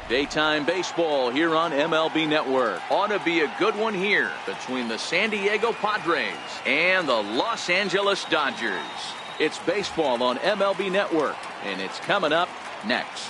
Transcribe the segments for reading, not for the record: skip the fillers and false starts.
Daytime baseball here on MLB Network. Ought to be a good one here between the San Diego Padres and the Los Angeles Dodgers. It's baseball on MLB Network, and it's coming up next.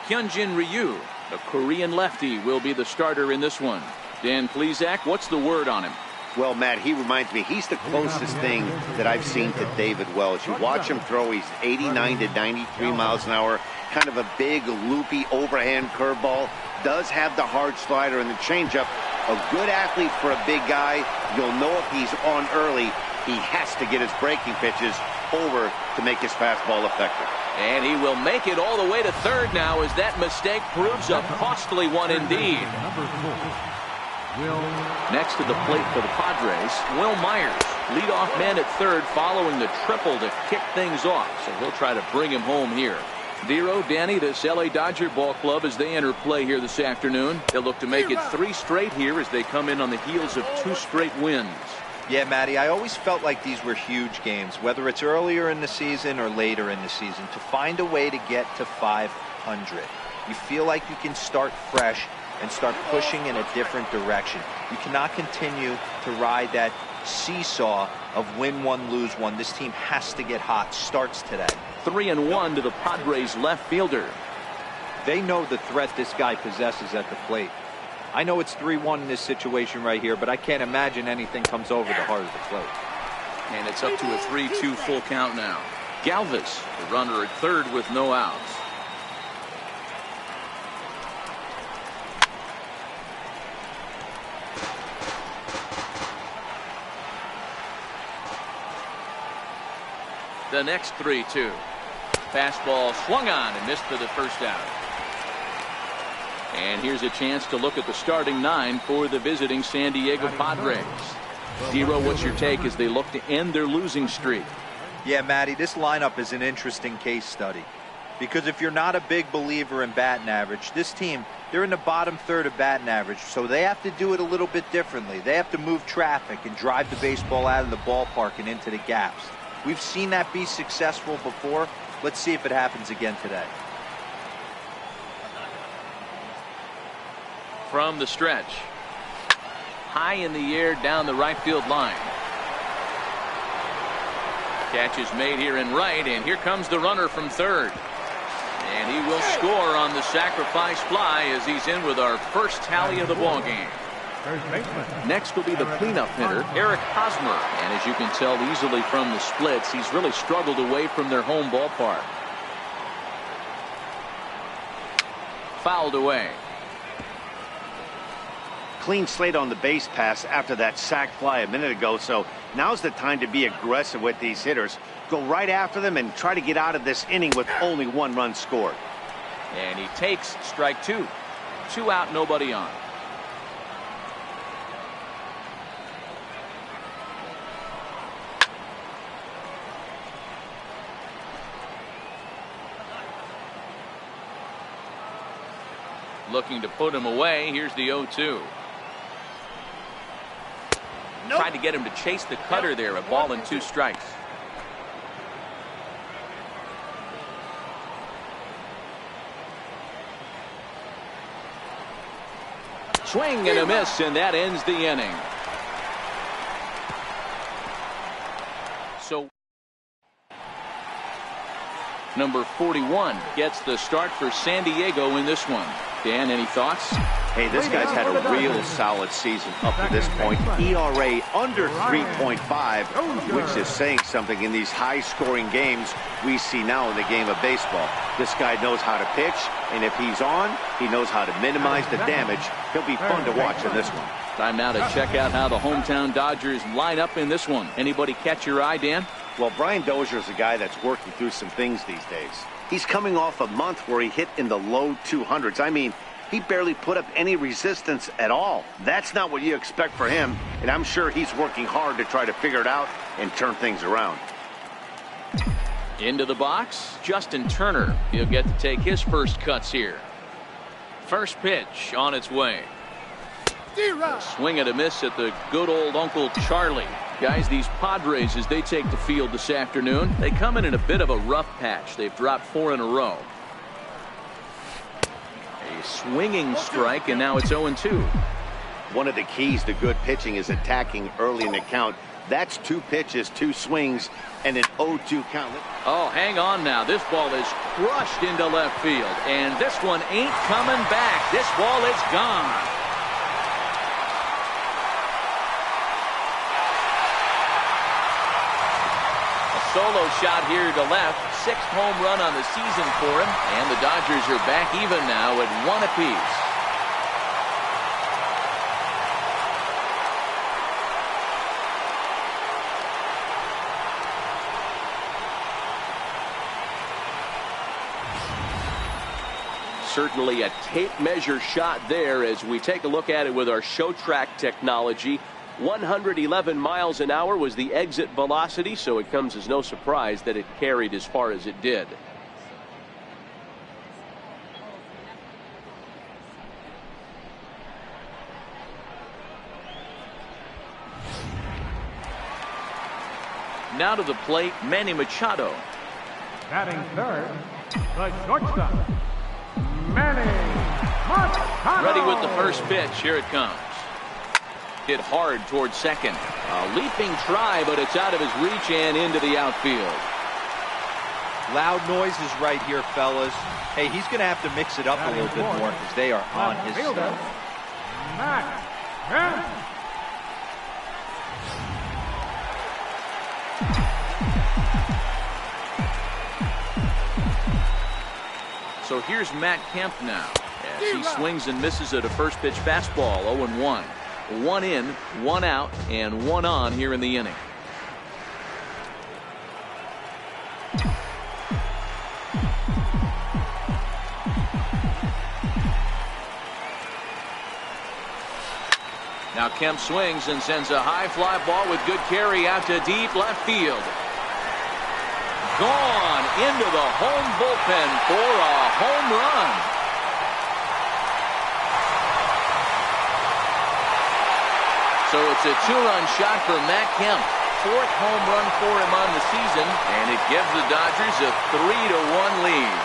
Hyunjin Ryu, the Korean lefty, will be the starter in this one. Dan Plesac, what's the word on him? Well, Matt, he reminds me, he's the closest thing that I've seen to David Wells. You watch him throw, he's 89 to 93 miles an hour, kind of a big, loopy, overhand curveball. Does have the hard slider and the changeup. A good athlete for a big guy. You'll know if he's on early, he has to get his breaking pitches over to make his fastball effective. And he will make it all the way to third now as that mistake proves a costly one indeed. Next to the plate for the Padres, Will Myers, leadoff man at third following the triple to kick things off. So he'll try to bring him home here. Dero, Danny, this LA Dodger ball club as they enter play here this afternoon. They'll look to make it 3 straight here as they come in on the heels of 2 straight wins. Yeah, Matty, I always felt like these were huge games, whether it's earlier in the season or later in the season, to find a way to get to 500. You feel like you can start fresh and start pushing in a different direction. You cannot continue to ride that seesaw of win one, lose one. This team has to get hot. Starts today. 3-1 to the Padres left fielder. They know the threat this guy possesses at the plate. I know it's 3-1 in this situation right here, but I can't imagine anything comes over the heart of the plate. And it's up to a 3-2 full count now. Galvis, the runner at third with no outs. The next 3-2. Fastball swung on and missed for the first out. And here's a chance to look at the starting 9 for the visiting San Diego Padres. Dero, what's your take as they look to end their losing streak? Yeah, Matty, this lineup is an interesting case study. Because if you're not a big believer in batting average, this team, they're in the bottom third of batting average, so they have to do it a little bit differently. They have to move traffic and drive the baseball out of the ballpark and into the gaps. We've seen that be successful before. Let's see if it happens again today. From the stretch. High in the air down the right field line. Catch is made here in right, and here comes the runner from third. And he will score on the sacrifice fly as he's in with our first tally of the ball game. Next will be the cleanup hitter, Eric Hosmer. And as you can tell easily from the splits, he's really struggled away from their home ballpark. Fouled away. Clean slate on the base pass after that sac fly a minute ago, so now's the time to be aggressive with these hitters. Go right after them and try to get out of this inning with only 1 run scored. And he takes strike 2. 2 out, nobody on. Looking to put him away. Here's the 0-2. Nope. Tried to get him to chase the cutter there. A ball and 2 strikes. Swing and a miss, and that ends the inning. So number 41 gets the start for San Diego in this one. Dan, any thoughts? Hey, this guy's had a real solid season up to this point. ERA under 3.5, which is saying something in these high-scoring games we see now in the game of baseball. This guy knows how to pitch, and if he's on, he knows how to minimize the damage. He'll be fun to watch in this one. Time now to check out how the hometown Dodgers line up in this one. Anybody catch your eye, Dan? Well, Brian Dozier's a guy that's working through some things these days. He's coming off a month where he hit in the low 200s. I mean, he barely put up any resistance at all. That's not what you expect for him, and I'm sure he's working hard to try to figure it out and turn things around. Into the box, Justin Turner. He'll get to take his first cuts here. First pitch on its way. Swing and a miss at the good old Uncle Charlie. Guys, these Padres, as they take the field this afternoon, they come in a bit of a rough patch. They've dropped 4 in a row. A swinging strike, and now it's 0-2. One of the keys to good pitching is attacking early in the count. That's 2 pitches, 2 swings, and an 0-2 count. Oh, hang on now. This ball is crushed into left field, and this one ain't coming back. This ball is gone. Solo shot here to left. 6th home run on the season for him. And the Dodgers are back even now at 1 apiece. Certainly a tape measure shot there as we take a look at it with our show track technology. 111 miles an hour was the exit velocity, so it comes as no surprise that it carried as far as it did. Now to the plate, Manny Machado. Batting third, the shortstop, Manny Machado. Ready with the first pitch. Here it comes. Hit hard towards second. A leaping try, but it's out of his reach and into the outfield. Loud noises right here, fellas. Hey, he's going to have to mix it up a little bit more because they are on his stuff. So here's Matt Kemp now as he swings and misses at a first pitch fastball. 0-1. 1 in, 1 out, and 1 on here in the inning. Now Kemp swings and sends a high fly ball with good carry out to deep left field. Gone into the home bullpen for a home run. So it's a 2-run shot for Matt Kemp. 4th home run for him on the season, and it gives the Dodgers a 3-1 lead.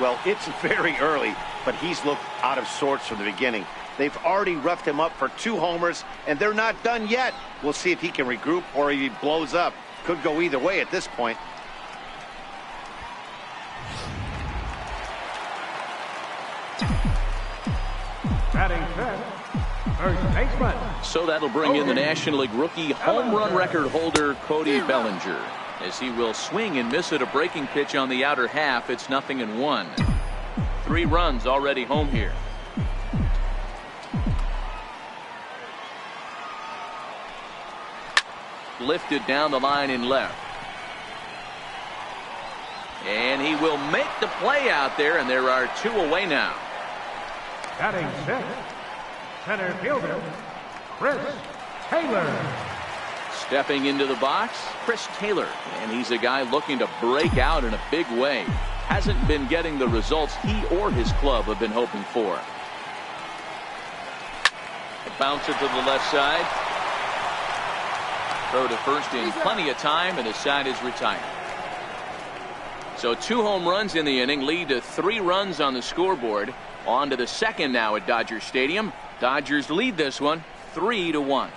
Well, it's very early, but he's looked out of sorts from the beginning. They've already roughed him up for 2 homers, and they're not done yet. We'll see if he can regroup or if he blows up. Could go either way at this point. Batting fifth, first baseman. So that'll bring in the National League rookie home run record holder Cody Bellinger. As he will swing and miss at a breaking pitch on the outer half. It's 0-1. 3 runs already home here. Lifted down the line in left. And he will make the play out there, and there are 2 away now. Batting sixth, center fielder, Chris Taylor. Stepping into the box, Chris Taylor. And he's a guy looking to break out in a big way. Hasn't been getting the results he or his club have been hoping for. A bouncer to the left side. Throw to first in plenty of time, and his side is retired. So 2 home runs in the inning lead to 3 runs on the scoreboard. On to the second now at Dodger Stadium. Dodgers lead this one 3-1.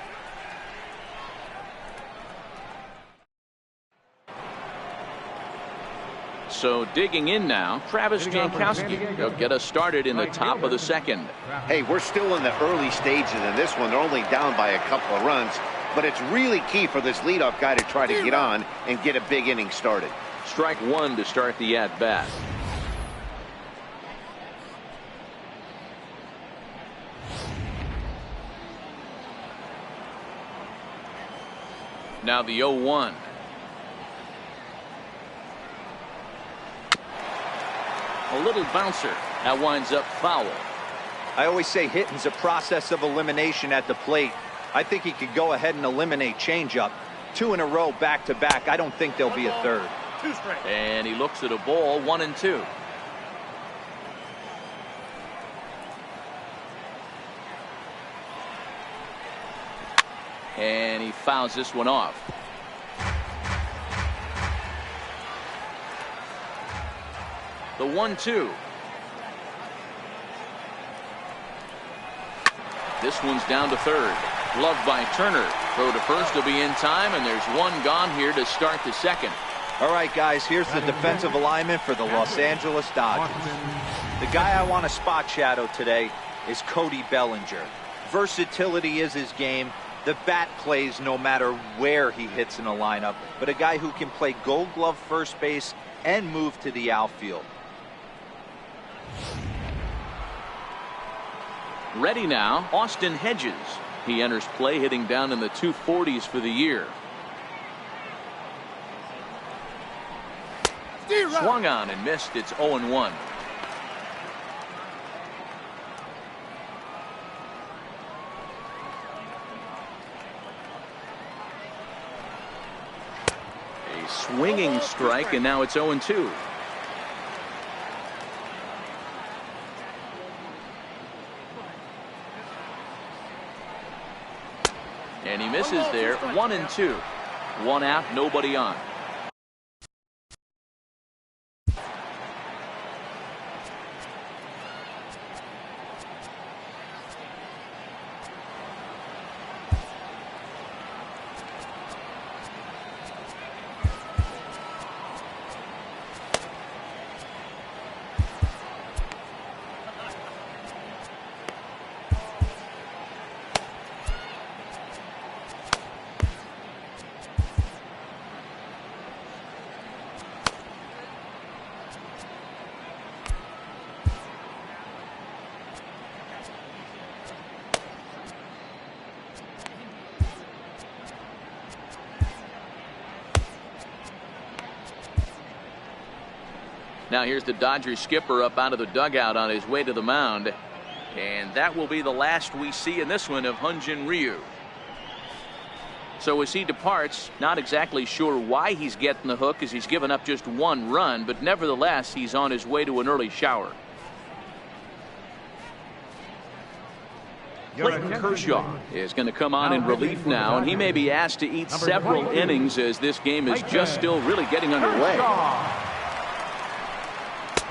So digging in now, Travis Jankowski. He'll get us started in the top of the second. Hey, we're still in the early stages in this one. They're only down by a couple of runs. But it's really key for this leadoff guy to try to get on and get a big inning started. Strike 1 to start the at-bat. Now the 0-1. A little bouncer. That winds up foul. I always say hitting's a process of elimination at the plate. I think he could go ahead and eliminate changeup. 2 in a row back to back. I don't think there'll be a third. And he looks at a ball, 1-2. And he fouls this one off. The 1-2. This one's down to third. Gloved by Turner. Throw to first will be in time, and there's one gone here to start the second. All right, guys, here's the defensive alignment for the Los Angeles Dodgers. The guy I want to spot shadow today is Cody Bellinger. Versatility is his game. The bat plays no matter where he hits in a lineup, but a guy who can play Gold Glove first base and move to the outfield. Ready now, Austin Hedges. He enters play hitting down in the 240s for the year. Swung on and missed. It's 0-1. A swinging strike, and now it's 0-2. And he misses there. 1-2. One out, nobody on. Now here's the Dodgers skipper up out of the dugout on his way to the mound. And that will be the last we see in this one of Hyun-Jin Ryu. So as he departs, not exactly sure why he's getting the hook, as he's given up just one run, but nevertheless he's on his way to an early shower. Clayton Kershaw is going to come on in relief now, and he may be asked to eat several innings as this game is just still really getting underway.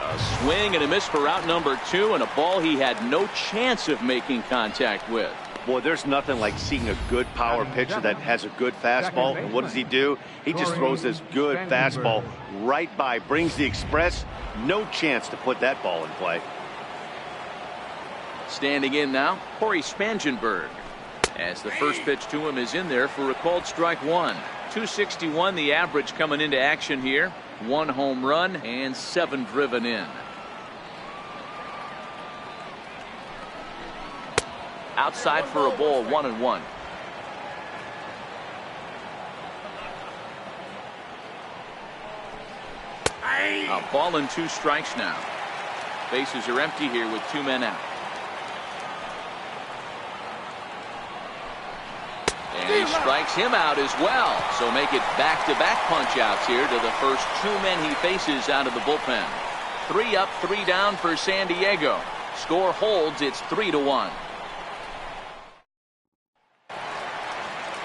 A swing and a miss for out number 2, and a ball he had no chance of making contact with. Boy, there's nothing like seeing a good power pitcher that has a good fastball. And what does he do? He just throws this good fastball right by, brings the express. No chance to put that ball in play. Standing in now, Corey Spangenberg, as the first pitch to him is in there for a called strike one. 261 the average coming into action here. 1 home run and 7 driven in. Outside for a ball, 1-1. A ball and 2 strikes now. Bases are empty here with 2 men out. And he strikes him out as well. So make it back-to-back punch-outs here to the first 2 men he faces out of the bullpen. 3 up, 3 down for San Diego. Score holds. It's 3-1.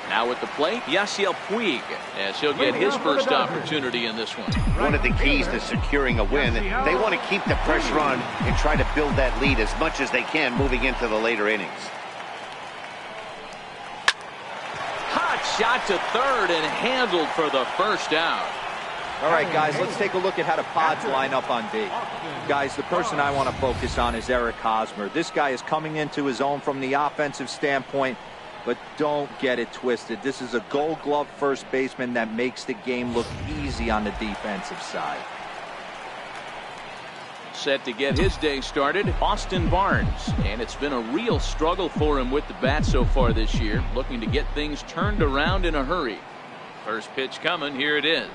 Now at the plate, Yasiel Puig, as he'll get his first opportunity in this one. One of the keys to securing a win, they want to keep the pressure on and try to build that lead as much as they can moving into the later innings. Hot shot to third and handled for the first out. All right, guys, let's take a look at how the Pods line up on D. Guys, the person I want to focus on is Eric Hosmer. This guy is coming into his own from the offensive standpoint, but don't get it twisted. This is a Gold Glove first baseman that makes the game look easy on the defensive side. Set to get his day started, Austin Barnes. And it's been a real struggle for him with the bat so far this year, looking to get things turned around in a hurry. First pitch coming, here it is.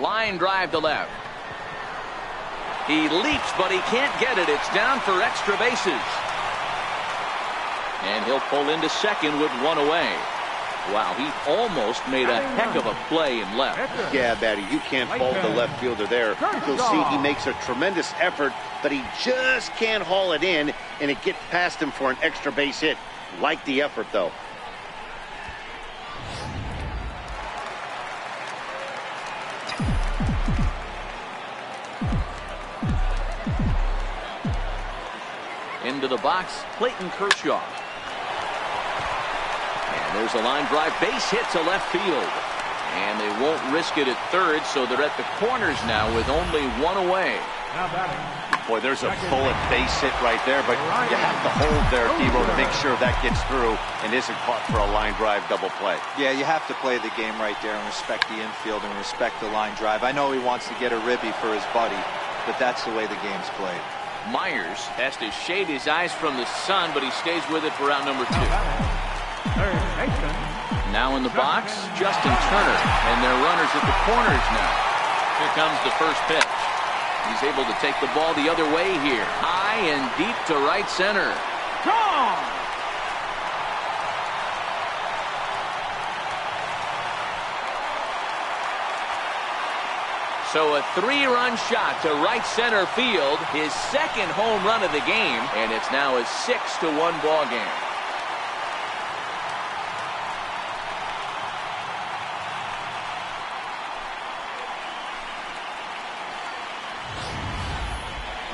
Line drive to left. He leaps, but he can't get it. It's down for extra bases. And he'll pull into second with 1 away. Wow, he almost made a heck of a play in left. Yeah, Batty, you can't fault the left fielder there. You'll see he makes a tremendous effort, but he just can't haul it in, and it gets past him for an extra base hit. Like the effort, though. Into the box, Clayton Kershaw. And there's a line drive base hit to left field. And they won't risk it at third, so they're at the corners now with only one away. Boy, there's a bullet base hit right there, but you have to hold there, Debo, to make sure that gets through And isn't caught for a line drive double play. Yeah, you have to play the game right there and respect the infield and respect the line drive. I know he wants to get a ribby for his buddy, but that's the way the game's played. Myers has to shade his eyes from the sun, but he stays with it for out number 2. Now in the box, Justin Turner, and they're runners at the corners now. Here comes the first pitch. He's able to take the ball the other way here. High and deep to right center. Gone! So a 3-run shot to right center field, his second home run of the game, and it's now a 6-1 ball game.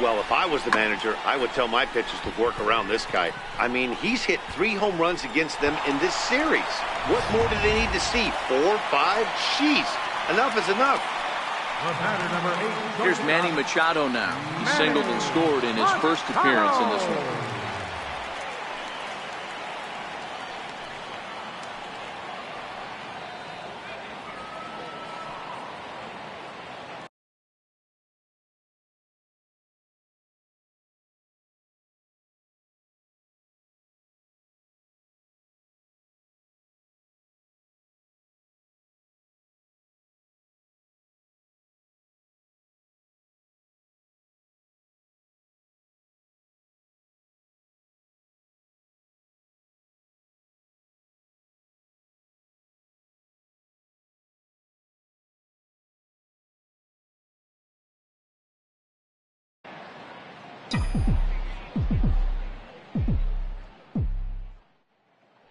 Well, if I was the manager, I would tell my pitchers to work around this guy. I mean, he's hit 3 home runs against them in this series. What more do they need to see? 4, 5? Jeez, enough is enough. Here's Manny Machado now. He singled and scored in his first appearance in this one.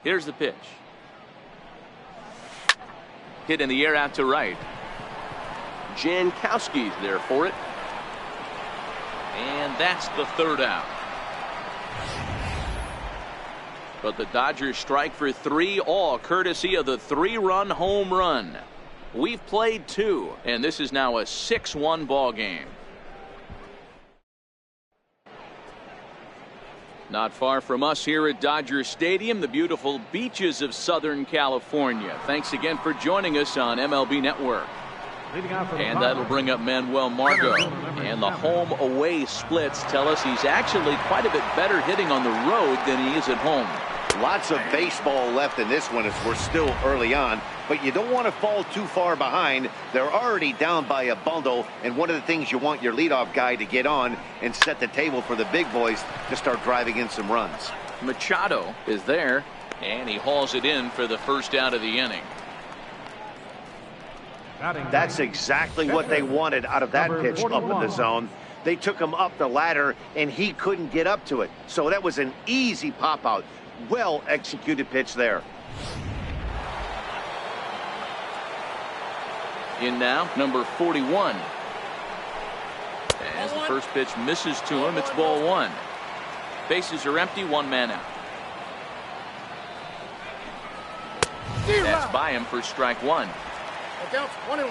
Here's the pitch. Hit in the air out to right. Jankowski's there for it. And that's the third out. But the Dodgers strike for 3, all courtesy of the 3-run home run. We've played 2, and this is now a 6-1 ball game. Not far from us here at Dodger Stadium, the beautiful beaches of Southern California. Thanks again for joining us on MLB Network. And that'll bring up Manuel Margot. And the home-away splits tell us he's actually quite a bit better hitting on the road than he is at home. Lots of baseball left in this one as we're still early on, but you don't want to fall too far behind. They're already down by a bundle, and one of the things you want your leadoff guy to get on and set the table for the big boys to start driving in some runs. Machado is there, and he hauls it in for the first out of the inning. That's exactly what they wanted out of that pitch up in the zone. They took him up the ladder, and he couldn't get up to it. So that was an easy pop-out. Well-executed pitch there. In now, number 41. As the first pitch misses to him, it's ball 1. Bases are empty, 1 man out. That's by him for strike 1. Counts 1-1.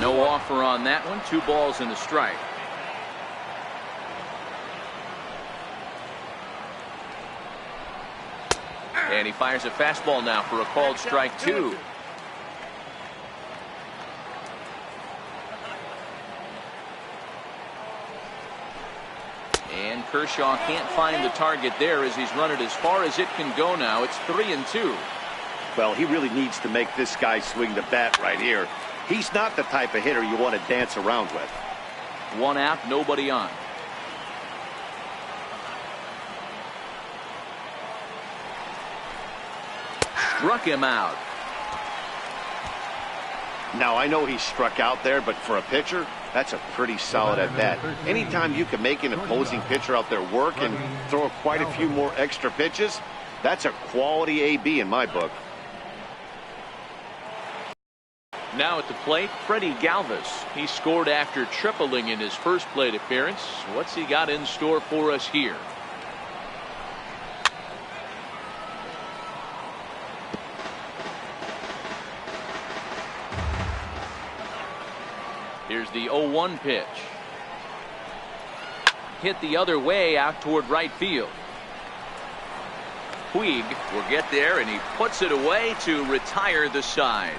No offer on that one. 2 balls and a strike. And he fires a fastball now for a called strike 2. And Kershaw can't find the target there as he's run it as far as it can go now. It's 3-2. Well, he really needs to make this guy swing the bat right here. He's not the type of hitter you want to dance around with. 1 out, nobody on. struck him out. Now, I know he struck out there, but for a pitcher, that's a pretty solid at bat. Anytime you can make an opposing pitcher out there work and throw quite a few more extra pitches, that's a quality AB in my book. Now at the plate, Freddie Galvis. He scored after tripling in his first plate appearance. What's he got in store for us here? Here's the 0-1 pitch. Hit the other way out toward right field. Puig will get there, and he puts it away to retire the side.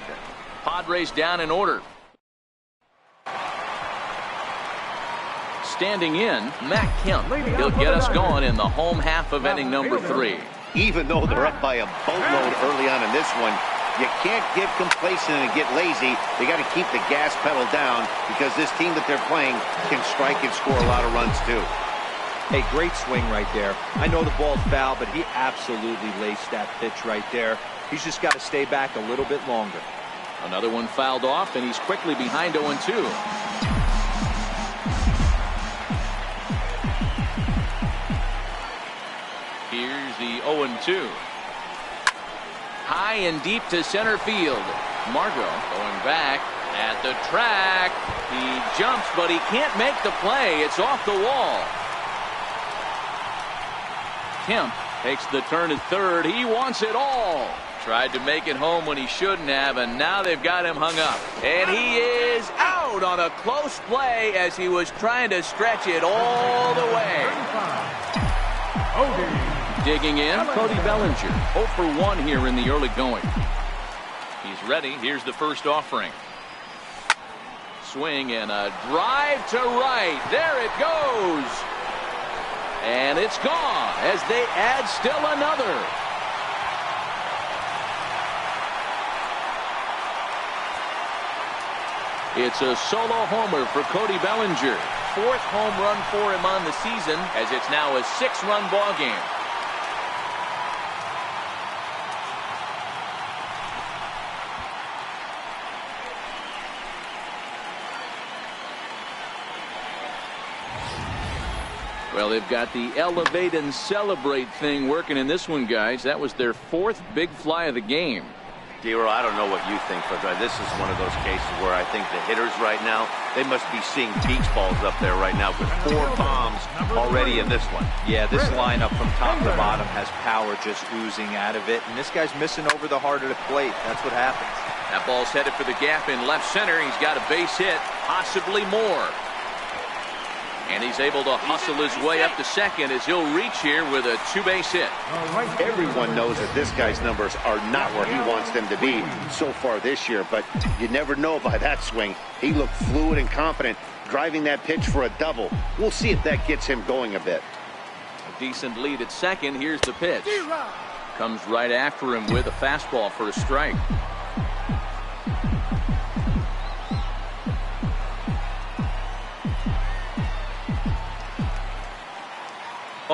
Padres down in order. Standing in, Matt Kemp. He'll get us going in the home half of inning number 3. Even though they're up by a boatload early on in this one, you can't get complacent and get lazy. They got to keep the gas pedal down because this team that they're playing can strike and score a lot of runs too. Hey, great swing right there. I know the ball's foul, but he absolutely laced that pitch right there. He's just got to stay back a little bit longer. Another one fouled off, and he's quickly behind 0-2. Here's the 0-2. High and deep to center field. Margot going back at the track. He jumps, but he can't make the play. It's off the wall. Kemp takes the turn at third. He wants it all. Tried to make it home when he shouldn't have, and now they've got him hung up. And he is out on a close play as he was trying to stretch it all the way. Digging in, Cody Bellinger. 0 for 1 here in the early going. He's ready. Here's the first offering. Swing and a drive to right. There it goes. And it's gone as they add still another. It's a solo homer for Cody Bellinger. 4th home run for him on the season, as it's now a 6-run ball game. Well, they've got the elevate and celebrate thing working in this one, guys. That was their 4th big fly of the game. D-Roll, I don't know what you think, but this is one of those cases where I think the hitters right now, they must be seeing beach balls up there right now with 4 bombs already in this one. Yeah, this lineup from top to bottom has power just oozing out of it, and this guy's missing over the heart of the plate. That's what happens. That ball's headed for the gap in left center. He's got a base hit, possibly more. And he's able to hustle his way up to second as he'll reach here with a 2-base hit. Everyone knows that this guy's numbers are not where he wants them to be so far this year, but you never know by that swing. He looked fluid and confident, driving that pitch for a double. We'll see if that gets him going a bit. A decent lead at second. Here's the pitch. Comes right after him with a fastball for a strike.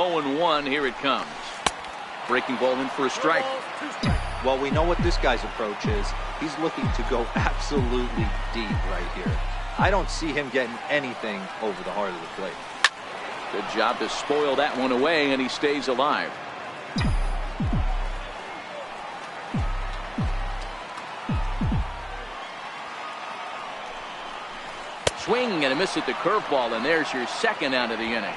Oh, 1, here it comes. Breaking ball in for a strike. Well, we know what this guy's approach is. He's looking to go absolutely deep right here. I don't see him getting anything over the heart of the plate. Good job to spoil that one away, and he stays alive. Swing and a miss at the curveball, and there's your second out of the inning.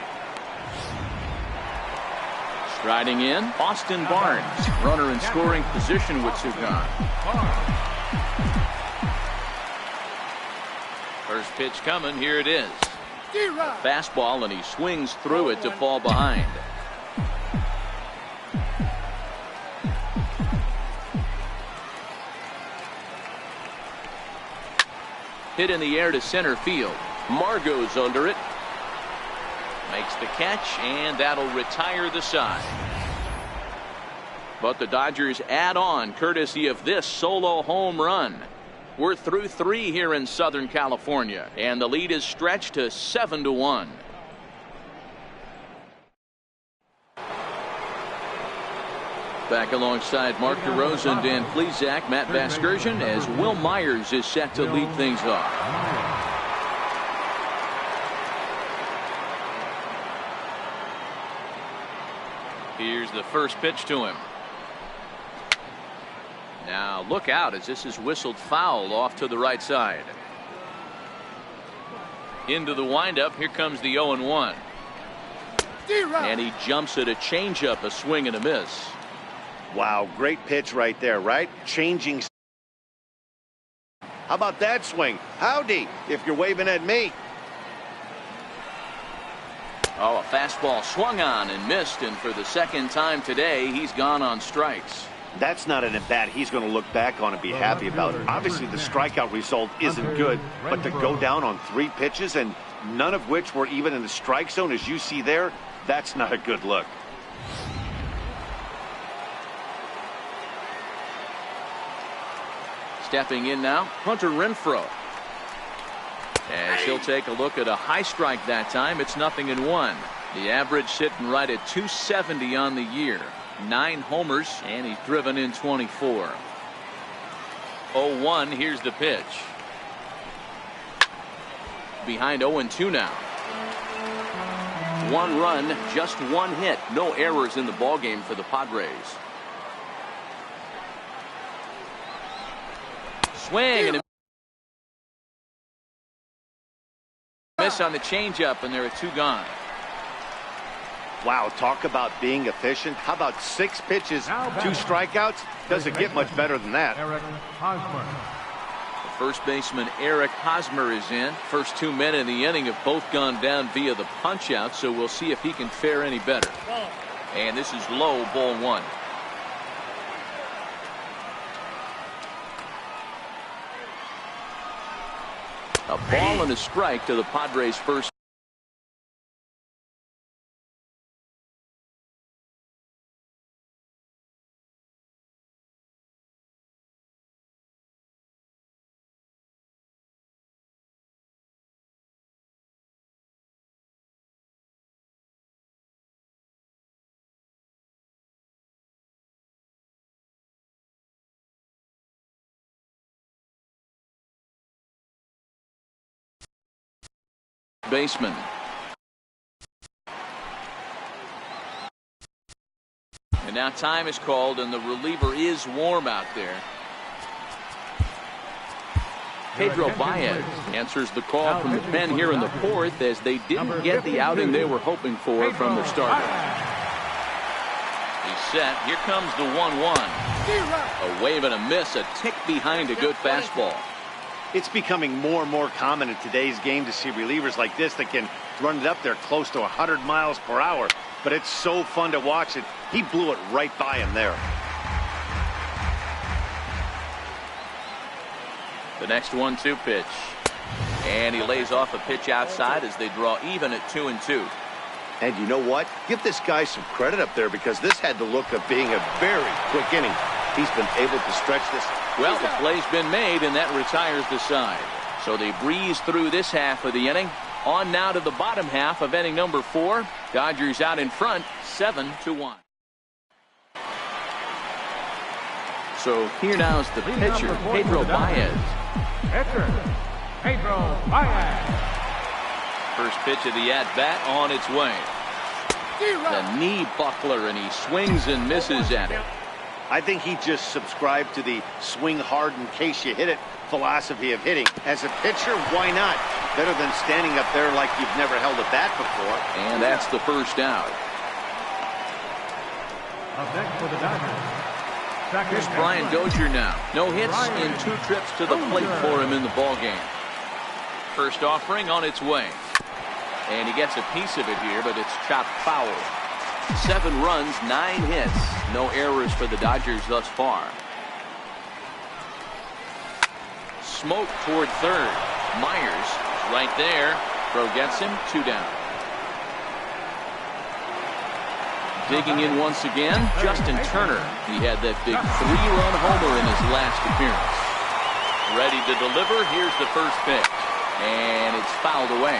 Striding in, Austin Barnes. Runner in scoring position with 2 gone. First pitch coming. Here it is. Fastball, and he swings through it to fall behind. Hit in the air to center field. Margot's under it. Makes the catch, and that'll retire the side. But the Dodgers add on courtesy of this solo home run. We're through 3 here in Southern California, and the lead is stretched to 7-1. Back alongside Mark DeRosa, Dan Plesac, Matt Vasgersian, as Will Myers is set to lead things off. Here's the first pitch to him. Now look out as this is whistled foul off to the right side. Into the windup. Here comes the 0-1. And he jumps at a changeup, a swing and a miss. Wow, great pitch right there, right? Changing. How about that swing? Howdy, if you're waving at me. Oh, a fastball swung on and missed, and for the second time today, he's gone on strikes. That's not an at-bat he's going to look back on and be happy about. Obviously, the strikeout result isn't good, but to go down on 3 pitches and none of which were even in the strike zone, as you see there, that's not a good look. Stepping in now, Hunter Renfroe. As he'll take a look at a high strike that time. It's 0-1. The average sitting right at 270 on the year. 9 homers, and he's driven in 24. 0-1. Here's the pitch. Behind 0-2 now. 1 run, just 1 hit. No errors in the ballgame for the Padres. Swing and a miss on the changeup, and there are 2 gone. Wow, talk about being efficient. How about 6 pitches, 2 strikeouts? Doesn't get much better than that. Eric Hosmer. The first baseman Eric Hosmer is in. First 2 men in the inning have both gone down via the punch out, so we'll see if he can fare any better. And this is low, ball 1. A ball and a strike to the Padres' first. Baseman. And now time is called, and the reliever is warm out there. Pedro Baez answers the call from the pen here in the 4th, as they didn't get the outing they were hoping for from their starter. He's set. Here comes the 1-1. A wave and a miss, a tick behind a good fastball. It's becoming more and more common in today's game to see relievers like this that can run it up there close to 100 miles per hour. But it's so fun to watch it. He blew it right by him there. The next 1-2 pitch. And he lays off a pitch outside as they draw even at 2-2. And you know what? Give this guy some credit up there, because this had the look of being a very quick inning. He's been able to stretch this. Well, the play's been made, and that retires the side. So they breeze through this half of the inning. On now to the bottom half of inning number 4. Dodgers out in front, 7-1. So here now is the pitcher, Pedro Baez. Pitcher, Pedro Baez. First pitch of the at-bat on its way. The knee buckler, and he swings and misses at it. I think he just subscribed to the swing hard in case you hit it philosophy of hitting. As a pitcher, why not? Better than standing up there like you've never held a bat before. And that's the first out. Up next for the Dodgers. Here's Brian Dozier now. No hits in 2 trips to the plate for him in the ballgame. First offering on its way. And he gets a piece of it here, but it's chopped foul. 7 runs, 9 hits. No errors for the Dodgers thus far. Smoke toward third. Myers right there. Throw gets him. 2 down. Digging in once again, Justin Turner. He had that big 3-run homer in his last appearance. Ready to deliver. Here's the first pitch. And it's fouled away.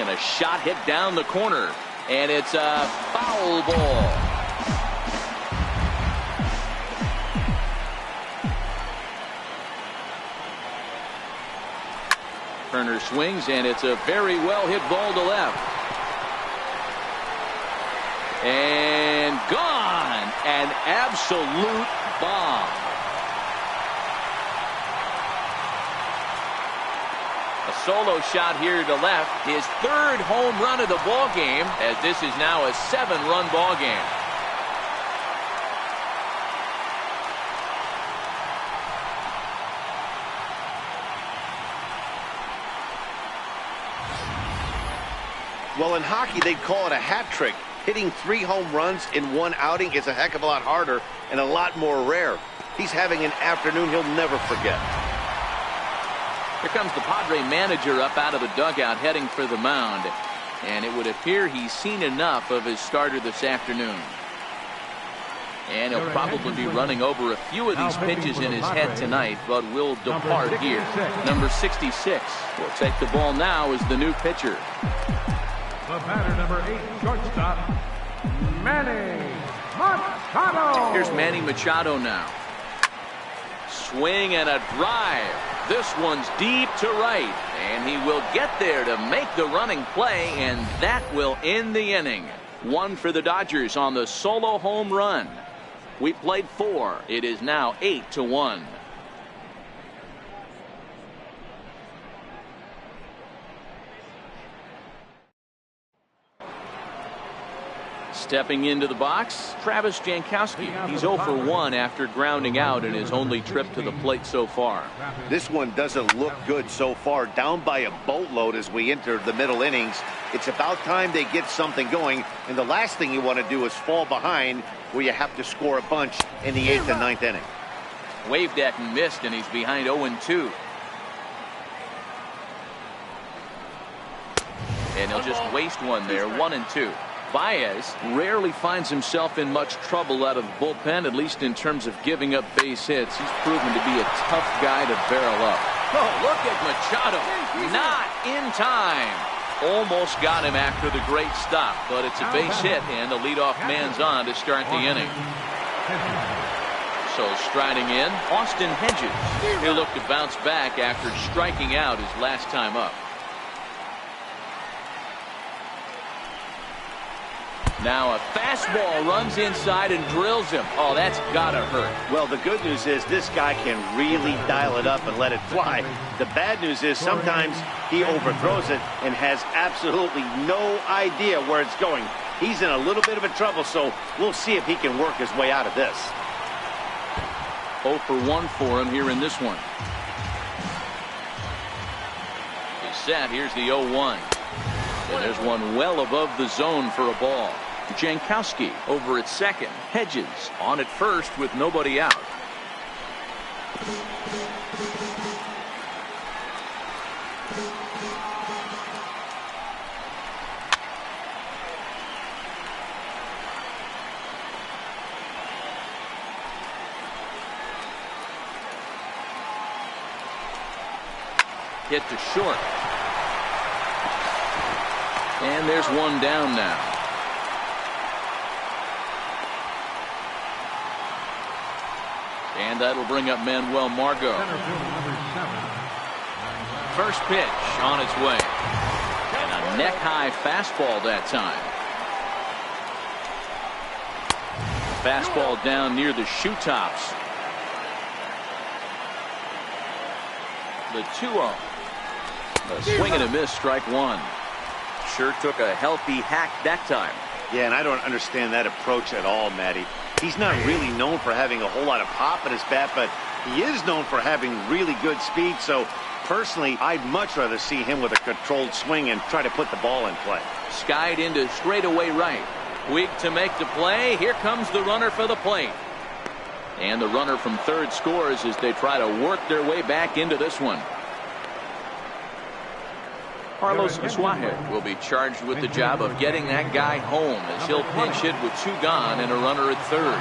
and a shot hit down the corner, and it's a foul ball. Turner swings, and it's a very well hit ball to left. And gone. An absolute bomb. A solo shot here to left. His third home run of the ball game, as this is now a 7-run ball game. Well, in hockey, they'd call it a hat trick. Hitting 3 home runs in one outing is a heck of a lot harder and a lot more rare. He's having an afternoon he'll never forget. Here comes the Padre manager up out of the dugout heading for the mound. And it would appear he's seen enough of his starter this afternoon. And he'll probably be running over a few of these pitches in his head tonight, but will depart here. Number 66 will take the ball now as the new pitcher. The batter, number 8, shortstop, Manny Machado. Here's Manny Machado now. Swing and a drive. This one's deep to right, and he will get there to make the running play, and that will end the inning. 1 for the Dodgers on the solo home run. We played 4. It is now 8-1. Stepping into the box, Travis Jankowski. He's 0 for 1 after grounding out in his only trip to the plate so far. This one doesn't look good so far. Down by a boatload as we enter the middle innings. It's about time they get something going, and the last thing you want to do is fall behind where you have to score a bunch in the 8th and 9th inning. Waved at and missed, and he's behind 0-2. And he'll just waste one there, 1-2. Baez rarely finds himself in much trouble out of the bullpen, at least in terms of giving up base hits. He's proven to be a tough guy to barrel up. Oh, look at Machado. Not in time. Almost got him after the great stop, but it's a base hit, and the leadoff man's on to start the inning. So striding in, Austin Hedges. He'll look to bounce back after striking out his last time up. Now a fastball runs inside and drills him. Oh, that's gotta hurt. Well, the good news is this guy can really dial it up and let it fly. The bad news is sometimes he overthrows it and has absolutely no idea where it's going. He's in a little bit of a trouble, so we'll see if he can work his way out of this. 0 for 1 for him here in this one. He's set. Here's the 0-1. And there's one well above the zone for a ball. Jankowski over at second. Hedges on at first with nobody out. Hit to short. And there's one down now. And that'll bring up Manuel Margot. First pitch on its way. And a neck-high fastball that time. Fastball down near the shoe tops. The 2-0. A swing and a miss, strike one. Sure took a healthy hack that time. Yeah, and I don't understand that approach at all, Matty. He's not really known for having a whole lot of pop in his bat, but he is known for having really good speed. So, personally, I'd much rather see him with a controlled swing and try to put the ball in play. Skied into straightaway right. Weak to make the play. Here comes the runner for the plate. And the runner from third scores as they try to work their way back into this one. Carlos Suarez will be charged with the job of getting that guy home as he'll pinch hit with 2 gone and a runner at third.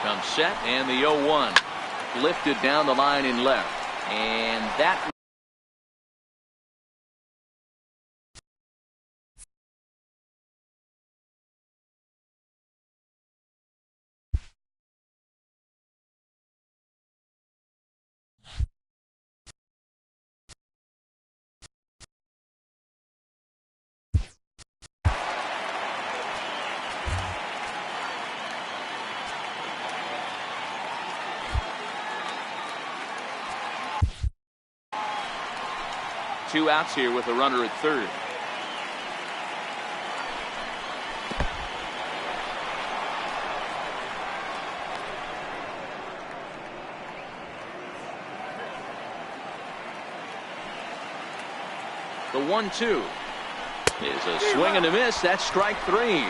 Comes set, and the 0-1 lifted down the line in left, and that. Two outs here with a runner at third. The 1-2 is a swing and a miss. That's strike three.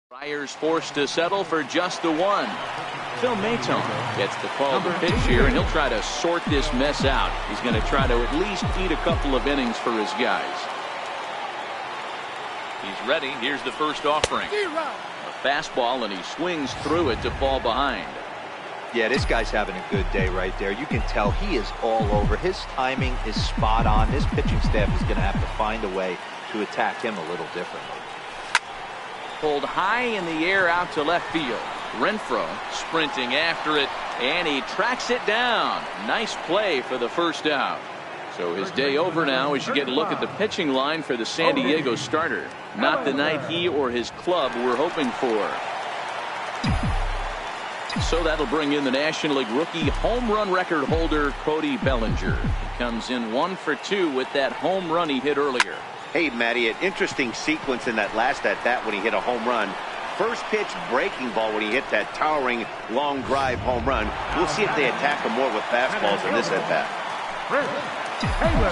Friars forced to settle for just the one. Phil Maton gets the call to pitch here, and he'll try to sort this mess out. He's going to try to at least eat a couple of innings for his guys. He's ready. Here's the first offering. A fastball, and he swings through it to fall behind. Yeah, this guy's having a good day right there. You can tell he is all over. His timing is spot on. This pitching staff is going to have to find a way to attack him a little differently. Pulled high in the air out to left field. Renfroe sprinting after it, and he tracks it down. Nice play for the first out. So his day over now as you get a look at the pitching line for the San Diego starter. Not the night he or his club were hoping for. So that'll bring in the National League rookie home run record holder Cody Bellinger. He comes in 1 for 2 with that home run he hit earlier. Hey, Matty, an interesting sequence in that last at-bat when he hit a home run. First pitch breaking ball when he hit that towering long drive home run. We'll see if they attack him more with fastballs in this at-bat.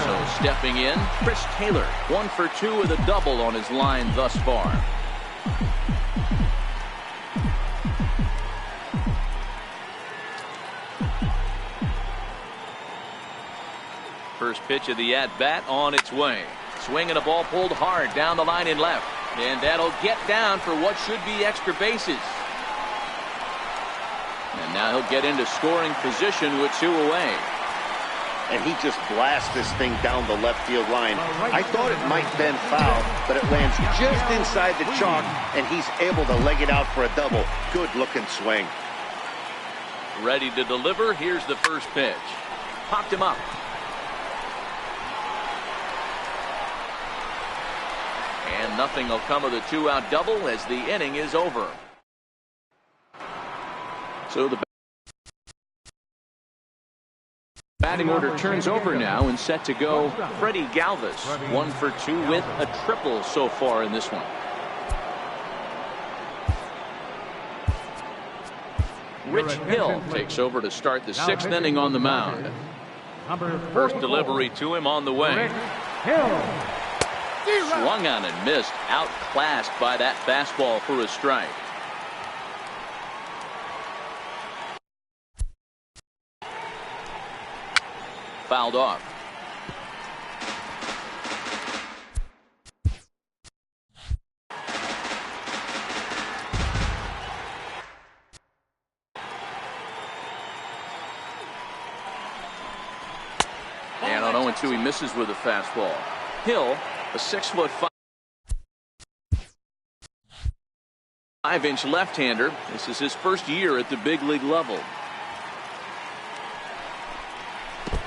So stepping in, Chris Taylor, 1 for 2 with a double on his line thus far. First pitch of the at-bat on its way. Swinging a ball pulled hard down the line in left. And that'll get down for what should be extra bases. And now he'll get into scoring position with 2 away. And he just blasts this thing down the left field line. I thought it might bend foul, but it lands just inside the chalk, and he's able to leg it out for a double. Good looking swing. Ready to deliver. Here's the first pitch. Popped him up. And nothing will come of the 2-out double as the inning is over. So the batting order turns over now and set to go. Freddie Galvis, 1 for 2 with a triple so far in this one. Rich Hill takes over to start the 6th inning on the mound. First delivery to him on the way. Swung on and missed, outclassed by that fastball for a strike. Fouled off. And on 0-2 he misses with a fastball. Hill, a 6'5" left-hander. This is his first year at the big league level.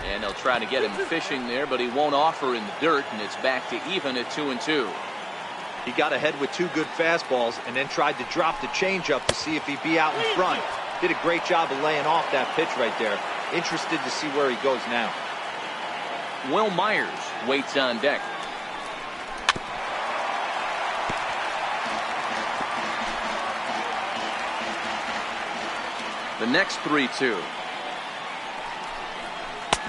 And they'll try to get him fishing there, but he won't offer in the dirt, and it's back to even at 2-2. He got ahead with 2 good fastballs and then tried to drop the changeup to see if he'd be out in front. Did a great job of laying off that pitch right there. Interested to see where he goes now. Will Myers waits on deck. The next 3-2.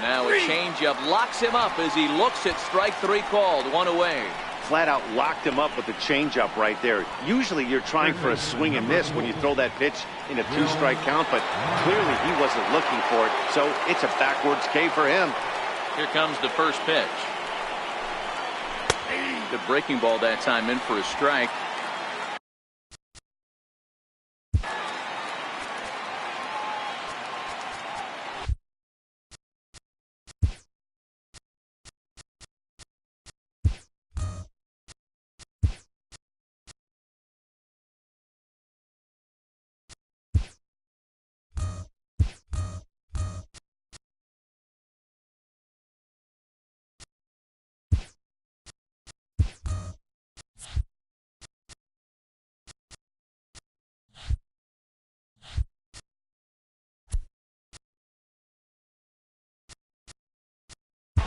Now a changeup locks him up as he looks at strike 3 called. 1 away. Flat out locked him up with the changeup right there. Usually you're trying for a swing and miss when you throw that pitch in a 2-strike count, but clearly he wasn't looking for it, so it's a backwards K for him. Here comes the first pitch. The breaking ball that time in for a strike.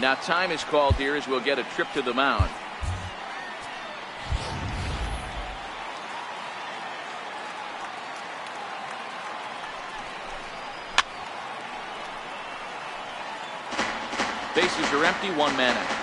Now time is called here as we'll get a trip to the mound. Bases are empty, one man out.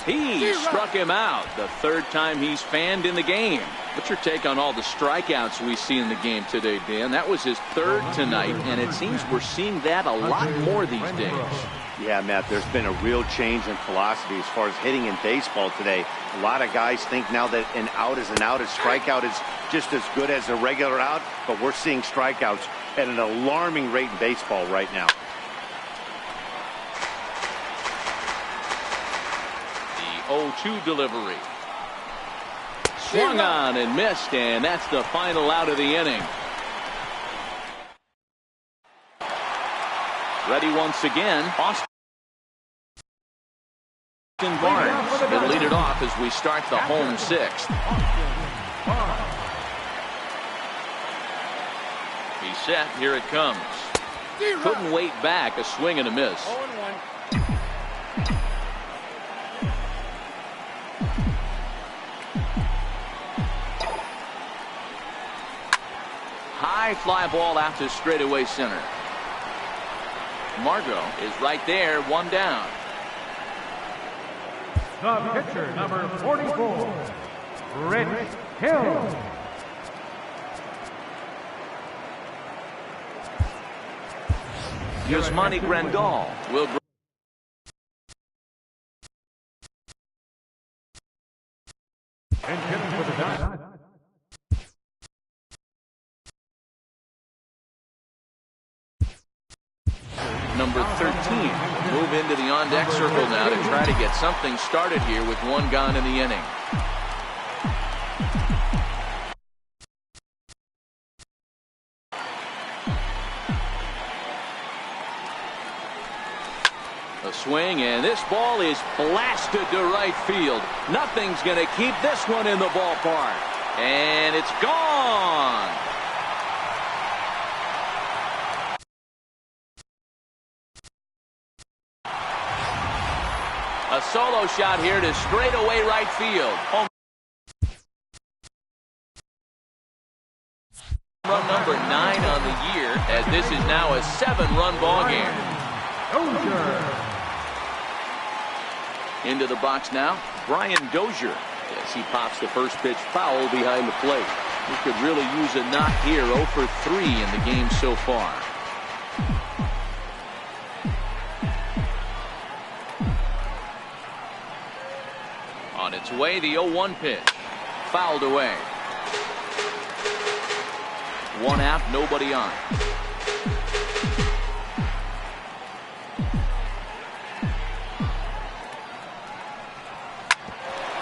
He struck him out, the third time he's fanned in the game. What's your take on all the strikeouts we see in the game today, Dan? That was his third tonight, and it seems we're seeing that a lot more these days. Yeah, Matt, there's been a real change in philosophy as far as hitting in baseball today. A lot of guys think now that an out is an out, a strikeout is just as good as a regular out, but we're seeing strikeouts at an alarming rate in baseball right now. The 0-2 delivery. Swung on and missed, and that's the final out of the inning. Ready once again, Austin Barnes will lead it off as we start the home sixth. He's set, here it comes. Couldn't wait back, a swing and a miss. High fly ball out to straightaway center. Margot is right there, one down. The pitcher, number 44, Rich Hill. Manny Grandal will. And hitting for the dot. Number 13 move into the on-deck circle now to try to get something started here with one gone in the inning. A swing, and this ball is blasted to right field. Nothing's going to keep this one in the ballpark. And it's gone. A solo shot here to straightaway right field. Home run number 9 on the year, as this is now a 7-run ball game. Into the box now, Brian Dozier, as he pops the first pitch foul behind the plate. He could really use a knock here. 0 for 3 in the game so far. On its way, the 0-1 pitch. Fouled away. One out, nobody on.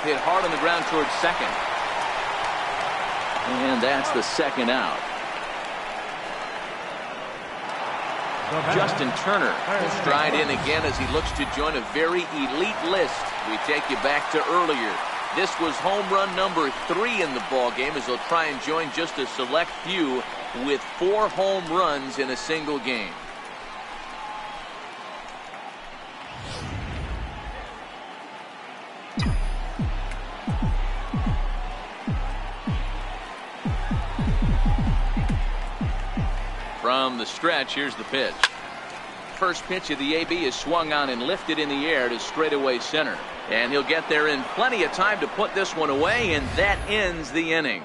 Hit hard on the ground towards second. And that's the second out. Justin Turner will stride in again as he looks to join a very elite list. We take you back to earlier. This was home run number 3 in the ball game, as he'll try and join just a select few with 4 home runs in a single game. From the stretch, here's the pitch. First pitch of the AB is swung on and lifted in the air to straightaway center. And he'll get there in plenty of time to put this one away, and that ends the inning.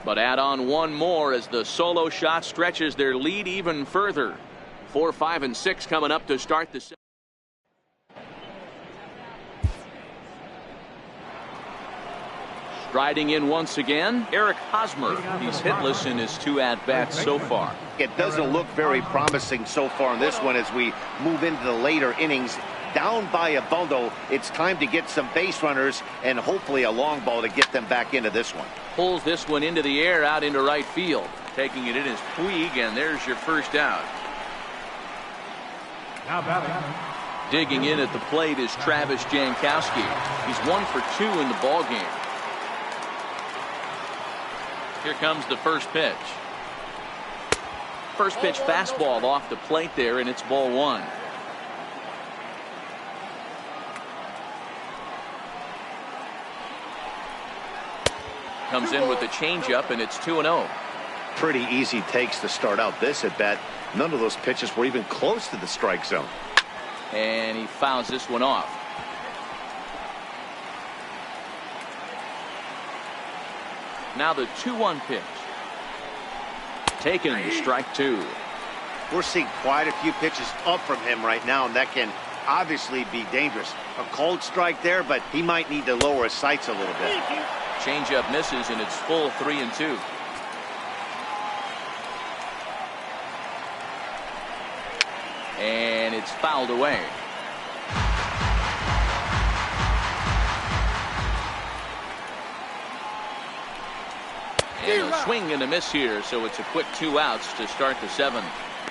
But add on one more as the solo shot stretches their lead even further. 4, 5, and 6 coming up to start the. Striding in once again, Eric Hosmer. He's hitless in his 2 at-bats so far. It doesn't look very promising so far in this one as we move into the later innings. Down by a bundle, it's time to get some base runners and hopefully a long ball to get them back into this one. Pulls this one into the air out into right field. Taking it in is Puig, and there's your first out. Now batting. Digging in at the plate is Travis Jankowski. He's 1 for 2 in the ball game. Here comes the first pitch. First pitch fastball off the plate there, and it's ball 1. Comes in with the changeup, and it's 2-0. Pretty easy takes to start out this at bat. None of those pitches were even close to the strike zone. And he fouls this one off. Now the 2-1 pitch. Taken to strike 2. We're seeing quite a few pitches up from him right now, and that can obviously be dangerous. A cold strike there, but he might need to lower his sights a little bit. Changeup misses, and it's full 3-2. And it's fouled away. And a swing and a miss here, so it's a quick 2 outs to start the 7th.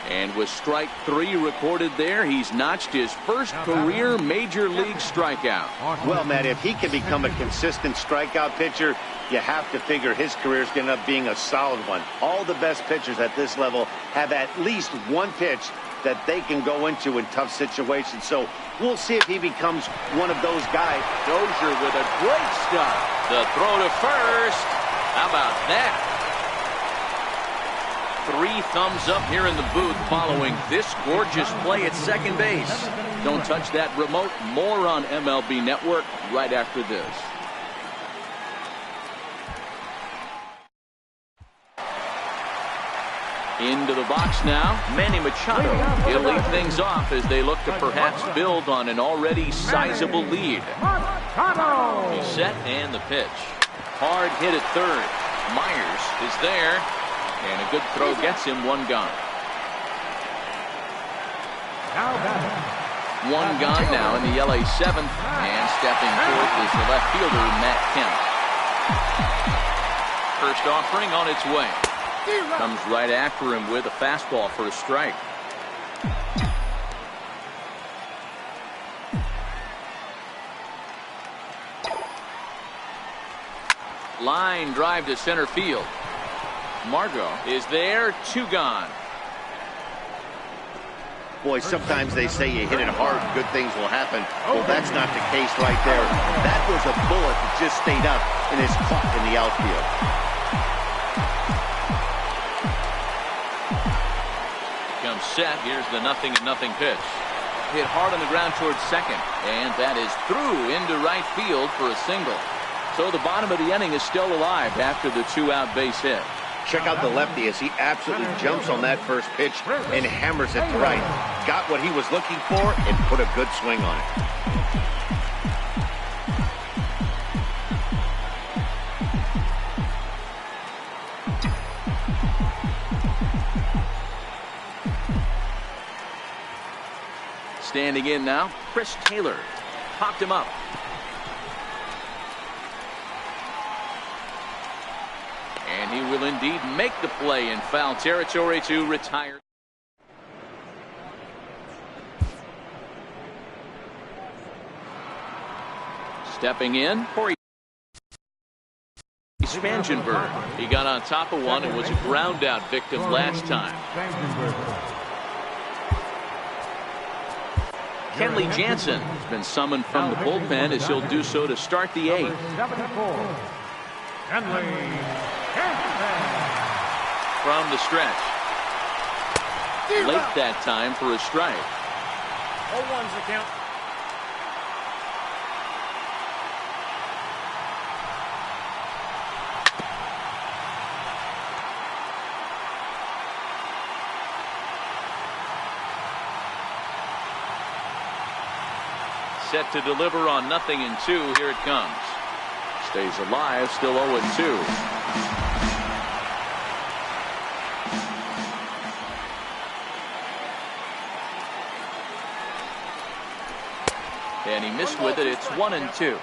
And with strike 3 recorded there, he's notched his first career major league strikeout. Well, Matt, if he can become a consistent strikeout pitcher, you have to figure his career is going to end up being a solid one. All the best pitchers at this level have at least one pitch that they can go into in tough situations. So we'll see if he becomes one of those guys. Dozier with a great stop. The throw to first. How about that? 3 thumbs up here in the booth following this gorgeous play at second base. Don't touch that remote. More on MLB Network right after this. Into the box now, Manny Machado. He'll lead things off as they look to perhaps build on an already sizable lead. He's set and the pitch. Hard hit at third. Myers is there. And a good throw gets him 1 gone. 1 gone now in the LA 7th. And stepping forth is the left fielder, Matt Kemp. First offering on its way. Comes right after him with a fastball for a strike. Line drive to center field. Margot is there. 2 gone. Boy, sometimes they say you hit it hard, good things will happen. Well, that's not the case right there. That was a bullet that just stayed up and is caught in the outfield. Comes set. Here's the 0-0 pitch. Hit hard on the ground towards second. And that is through into right field for a single. So the bottom of the inning is still alive after the 2-out base hit. Check out the lefty as he absolutely jumps on that first pitch and hammers it to right. Got what he was looking for and put a good swing on it. Standing in now, Chris Taylor. Popped him up. And he will indeed make the play in foul territory to retire. Stepping in, Corey Spangenberg. He got on top of one and was a ground out victim last time. Kenley Jansen has been summoned from the bullpen as he'll do so to start the 8th. From the stretch. Late that time for a strike. 0-1's the count. Set to deliver on 0-2. Here it comes. Stays alive, still 0-2. And he missed with it. It's 1-2.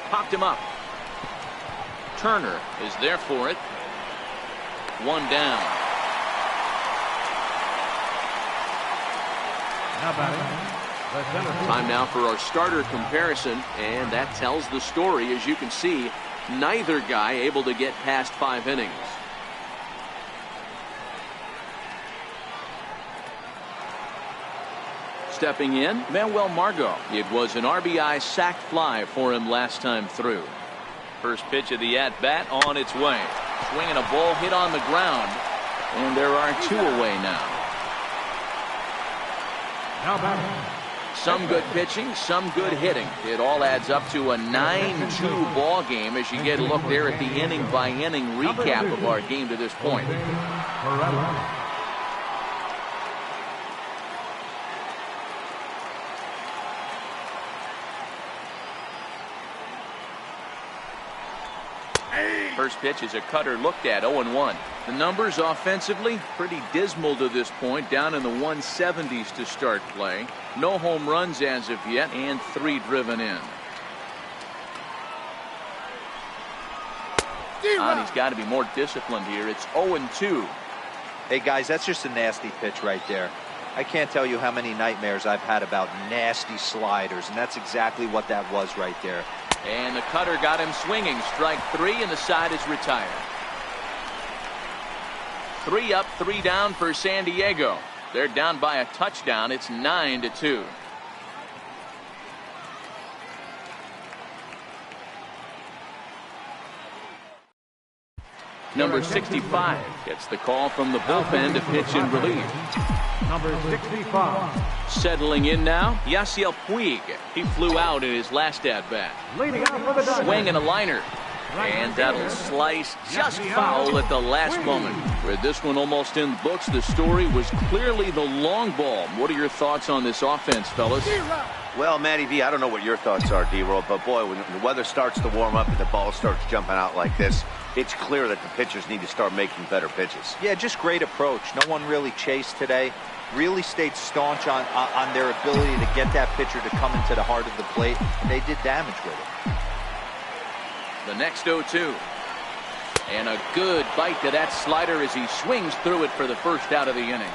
Popped him up. Turner is there for it. One down. Time now for our starter comparison, and that tells the story. As you can see, neither guy able to get past 5 innings. Stepping in, Manuel Margot. It was an RBI sac fly for him last time through. First pitch of the at-bat on its way. Swinging a ball hit on the ground, and there are 2 away now. Some good pitching, some good hitting. It all adds up to a 9-2 ball game as you get a look there at the inning-by-inning recap of our game to this point. First pitch is a cutter looked at, 0-1. The numbers offensively pretty dismal to this point, down in the 170s to start play. No home runs as of yet, and 3 driven in. He's got to be more disciplined here. It's 0-2. Hey guys, that's just a nasty pitch right there. I can't tell you how many nightmares I've had about nasty sliders, and that's exactly what that was right there. And the cutter got him swinging. Strike 3, and the side is retired. 3 up, 3 down for San Diego. They're down by a touchdown. It's 9-2. Number 65 gets the call from the bullpen to pitch in relief. Number 65. Settling in now, Yasiel Puig. He flew out in his last at-bat. Swing and a liner. And that'll slice just foul at the last moment. With this one almost in the books, the story was clearly the long ball. What are your thoughts on this offense, fellas? Well, Matty V, I don't know what your thoughts are, D-Roll, but boy, when the weather starts to warm up and the ball starts jumping out like this, it's clear that the pitchers need to start making better pitches. Yeah, just great approach. No one really chased today. Really stayed staunch on their ability to get that pitcher to come into the heart of the plate, and they did damage with it. The next 0-2. And a good bite to that slider as he swings through it for the first out of the inning.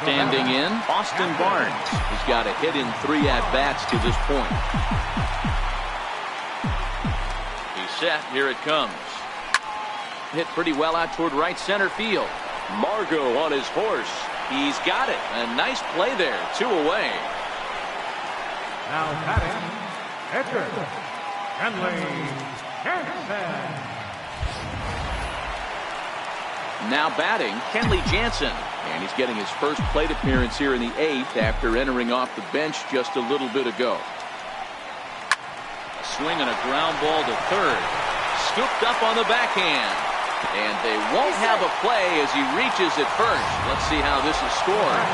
Standing in, Austin Barnes. He's got a hit in 3 at-bats to this point. He's set. Here it comes. Hit pretty well out toward right center field. Margot on his horse. He's got it. A nice play there. 2 away. Now batting, Edgar Henley Jansen. Now batting, Kenley Jansen. And he's getting his first plate appearance here in the 8th after entering off the bench just a little bit ago. A swing and a ground ball to third. Scooped up on the backhand. And they won't have a play as he reaches at first. Let's see how this is scored.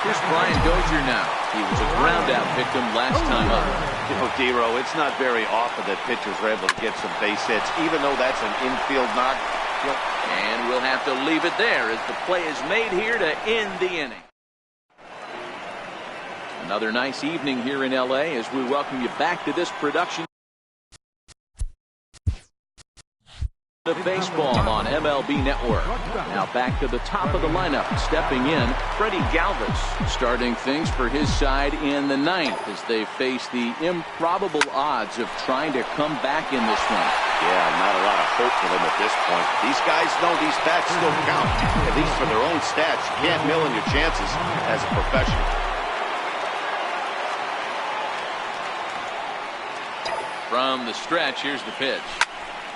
Here's Brian Dozier now. He was a ground-out victim last time up. You know, D-Roll, it's not very often that pitchers are able to get some base hits, even though that's an infield knock. And we'll have to leave it there as the play is made here to end the inning. Another nice evening here in L.A. as we welcome you back to this production of baseball on MLB Network. Now back to the top of the lineup. Stepping in, Freddie Galvis starting things for his side in the 9th as they face the improbable odds of trying to come back in this one. Yeah, not a lot of hope for them at this point. These guys know these bats still count, at least for their own stats. You can't mill in your chances as a professional. From the stretch, here's the pitch.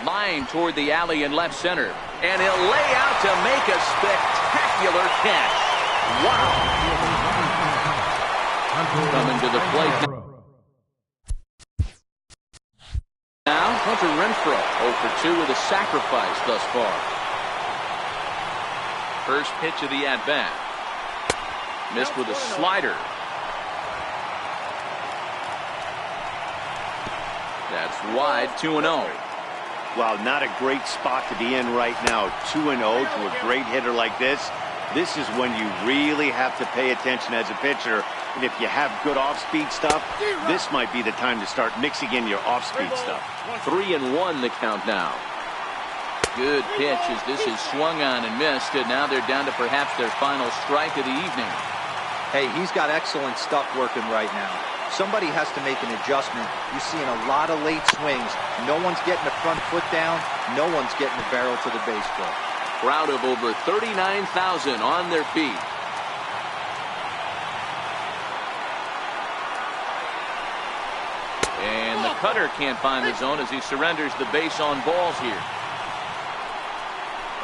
Line toward the alley in left center. And he'll lay out to make a spectacular catch. Wow. Coming to the plate. Now, Hunter Renfroe, 0 for 2 with a sacrifice thus far. First pitch of the at-bat. Missed with a slider. That's wide, 2-0. Well, not a great spot to be in right now. 2-0 to a great hitter like this. This is when you really have to pay attention as a pitcher. And if you have good off-speed stuff, this might be the time to start mixing in your off-speed stuff. 3-1 the count now. Good pitch as this is swung on and missed, and now they're down to perhaps their final strike of the evening. Hey, he's got excellent stuff working right now. Somebody has to make an adjustment. You're seeing a lot of late swings. No one's getting the front foot down. No one's getting the barrel to the baseball. Crowd of over 39,000 on their feet. And the cutter can't find the zone as he surrenders the base on balls here.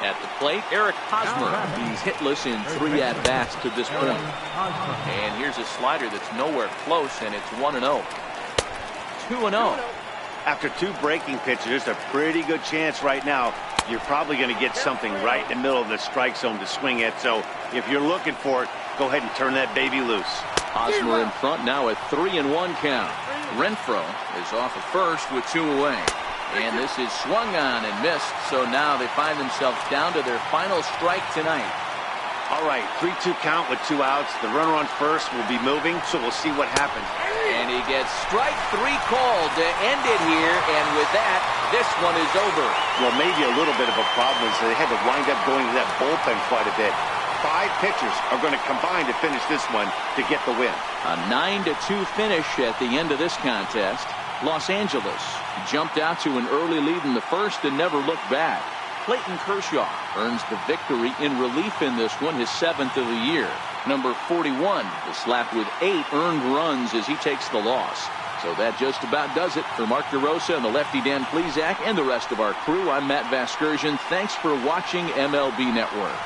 At the plate, Eric Hosmer. He's hitless in 3 at-bats to this point. And here's a slider that's nowhere close, and it's 1-0. 2-0. After 2 breaking pitches, there's a pretty good chance right now you're probably going to get something right in the middle of the strike zone to swing at. So if you're looking for it, go ahead and turn that baby loose. Hosmer in front now at 3-1 count. Renfroe is off at first with 2 away. And this is swung on and missed, so now they find themselves down to their final strike tonight. All right, 3-2 count with 2 outs. The runner on first will be moving, so we'll see what happens. And he gets strike 3 called to end it here, and with that, this one is over. Well, maybe a little bit of a problem is they had to wind up going to that bullpen quite a bit. 5 pitchers are going to combine to finish this one to get the win. A 9-2 finish at the end of this contest. Los Angeles jumped out to an early lead in the first and never looked back. Clayton Kershaw earns the victory in relief in this one, his 7th of the year. Number 41 is slapped with 8 earned runs as he takes the loss. So that just about does it for Mark DeRosa and the lefty Dan Plesac and the rest of our crew. I'm Matt Vasgersian. Thanks for watching MLB Network.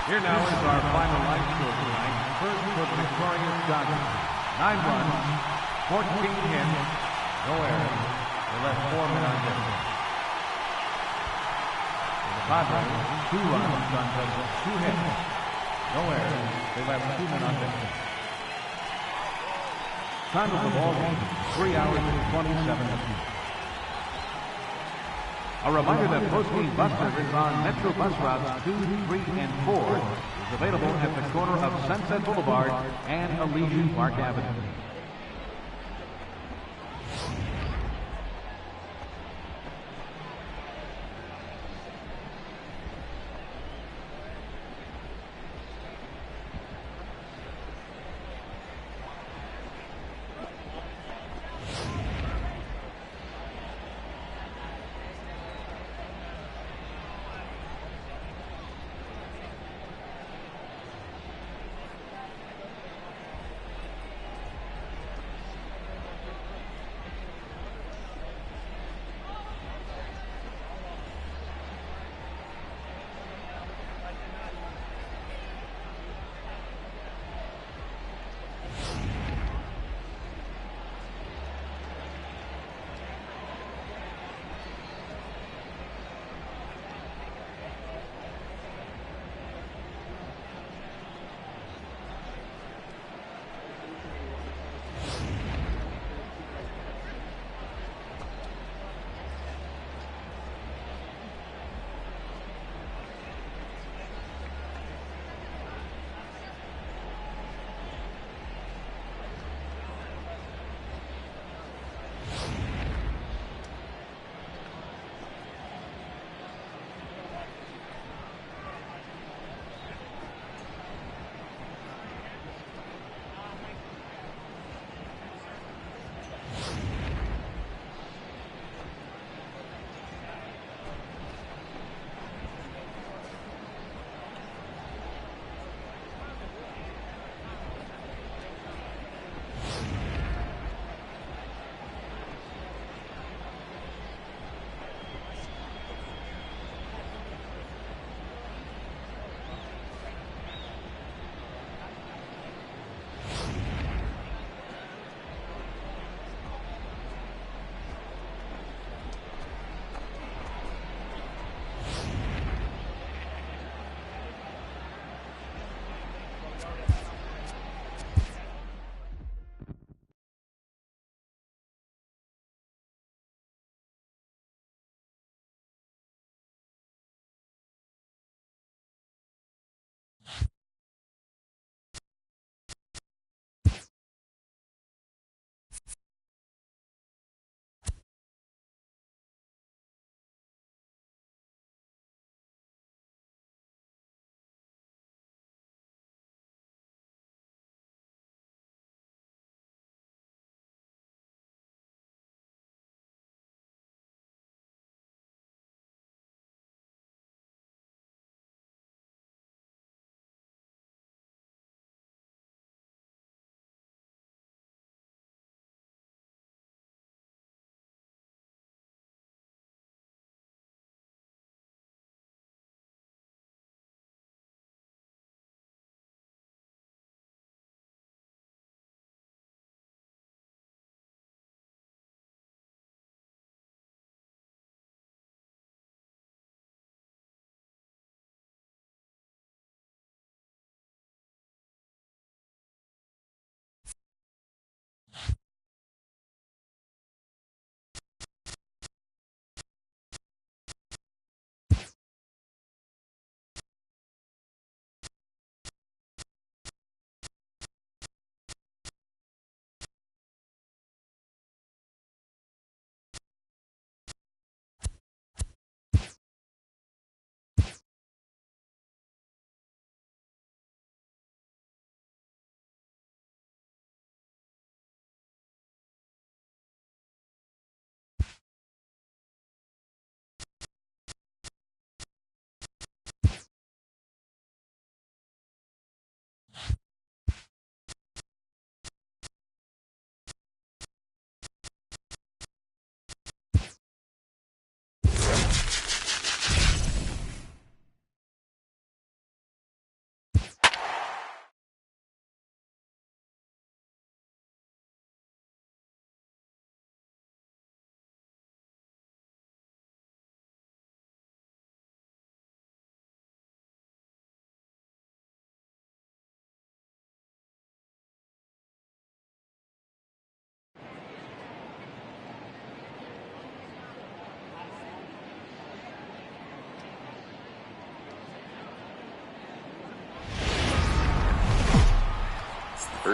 Here now is our final life score tonight. First for the victorious Dodgers. 9 runs, 14 hits, no errors. They left 4 men on deck. For the Padres, 2 runs on just 2 hits, no errors. They left 2 men on deck. Time of the ball game, 3 hours and 27 minutes. A reminder that post-game bus service on Metro bus routes 2, 3, and 4 is available at the corner of Sunset Boulevard and Elysian Park Avenue.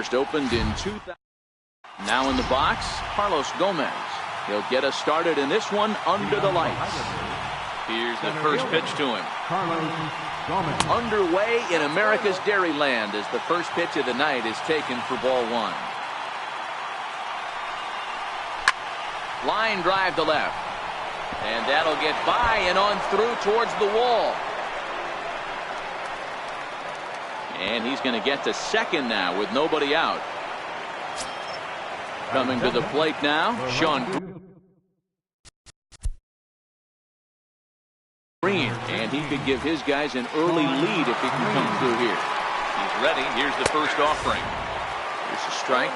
first opened in 2000. Now in the box, Carlos Gomez. He'll get us started in this one under the lights. Here's the first pitch to him. Underway in America's Dairyland as the first pitch of the night is taken for ball one. Line drive to left. And that'll get by and on through towards the wall. And he's going to get to second now with nobody out. Coming to the plate now, Sean Green. And he could give his guys an early lead if he can come through here. He's ready. Here's the first offering. Here's a strike.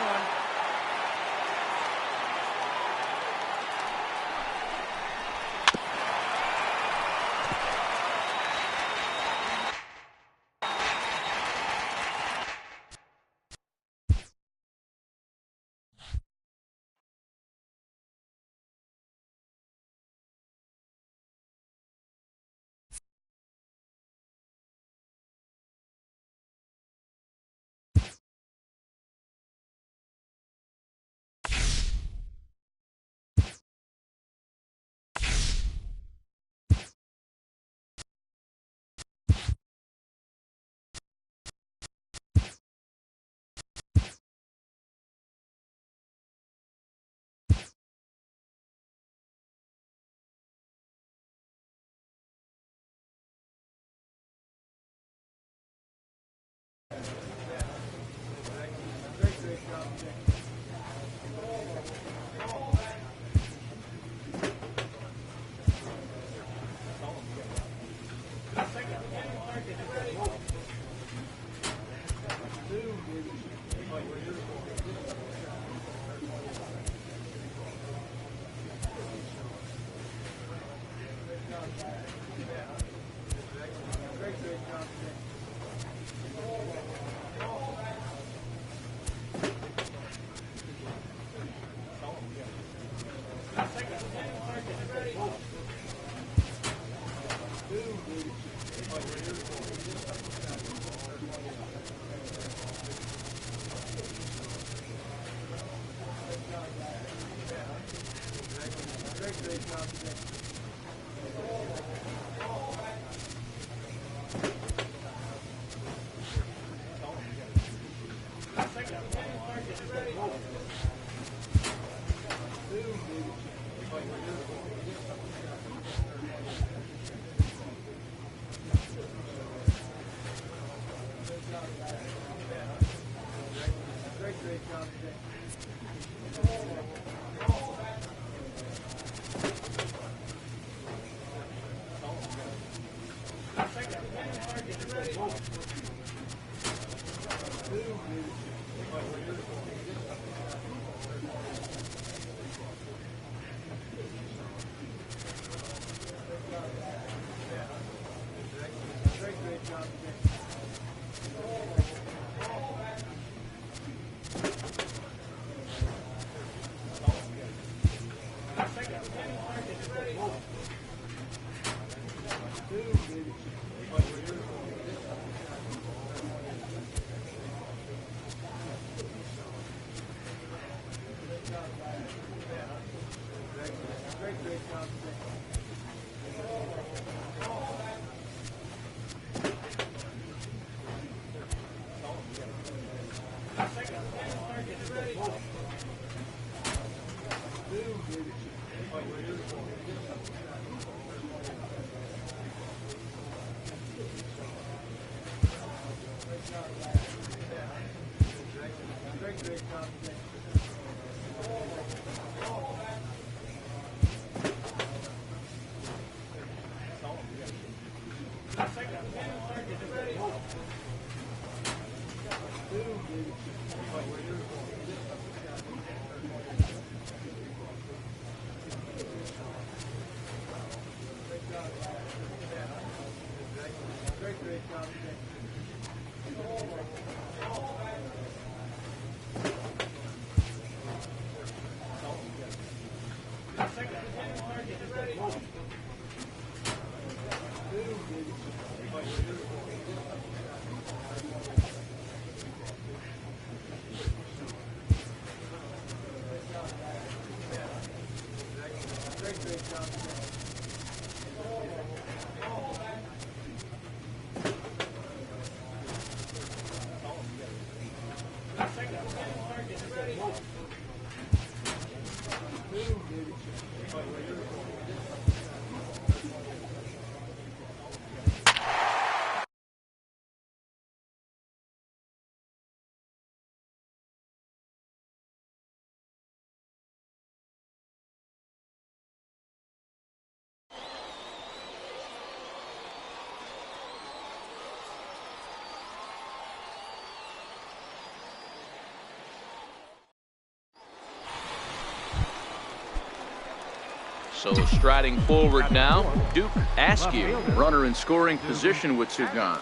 So striding forward now, Duke Askew, runner in scoring position with two gone.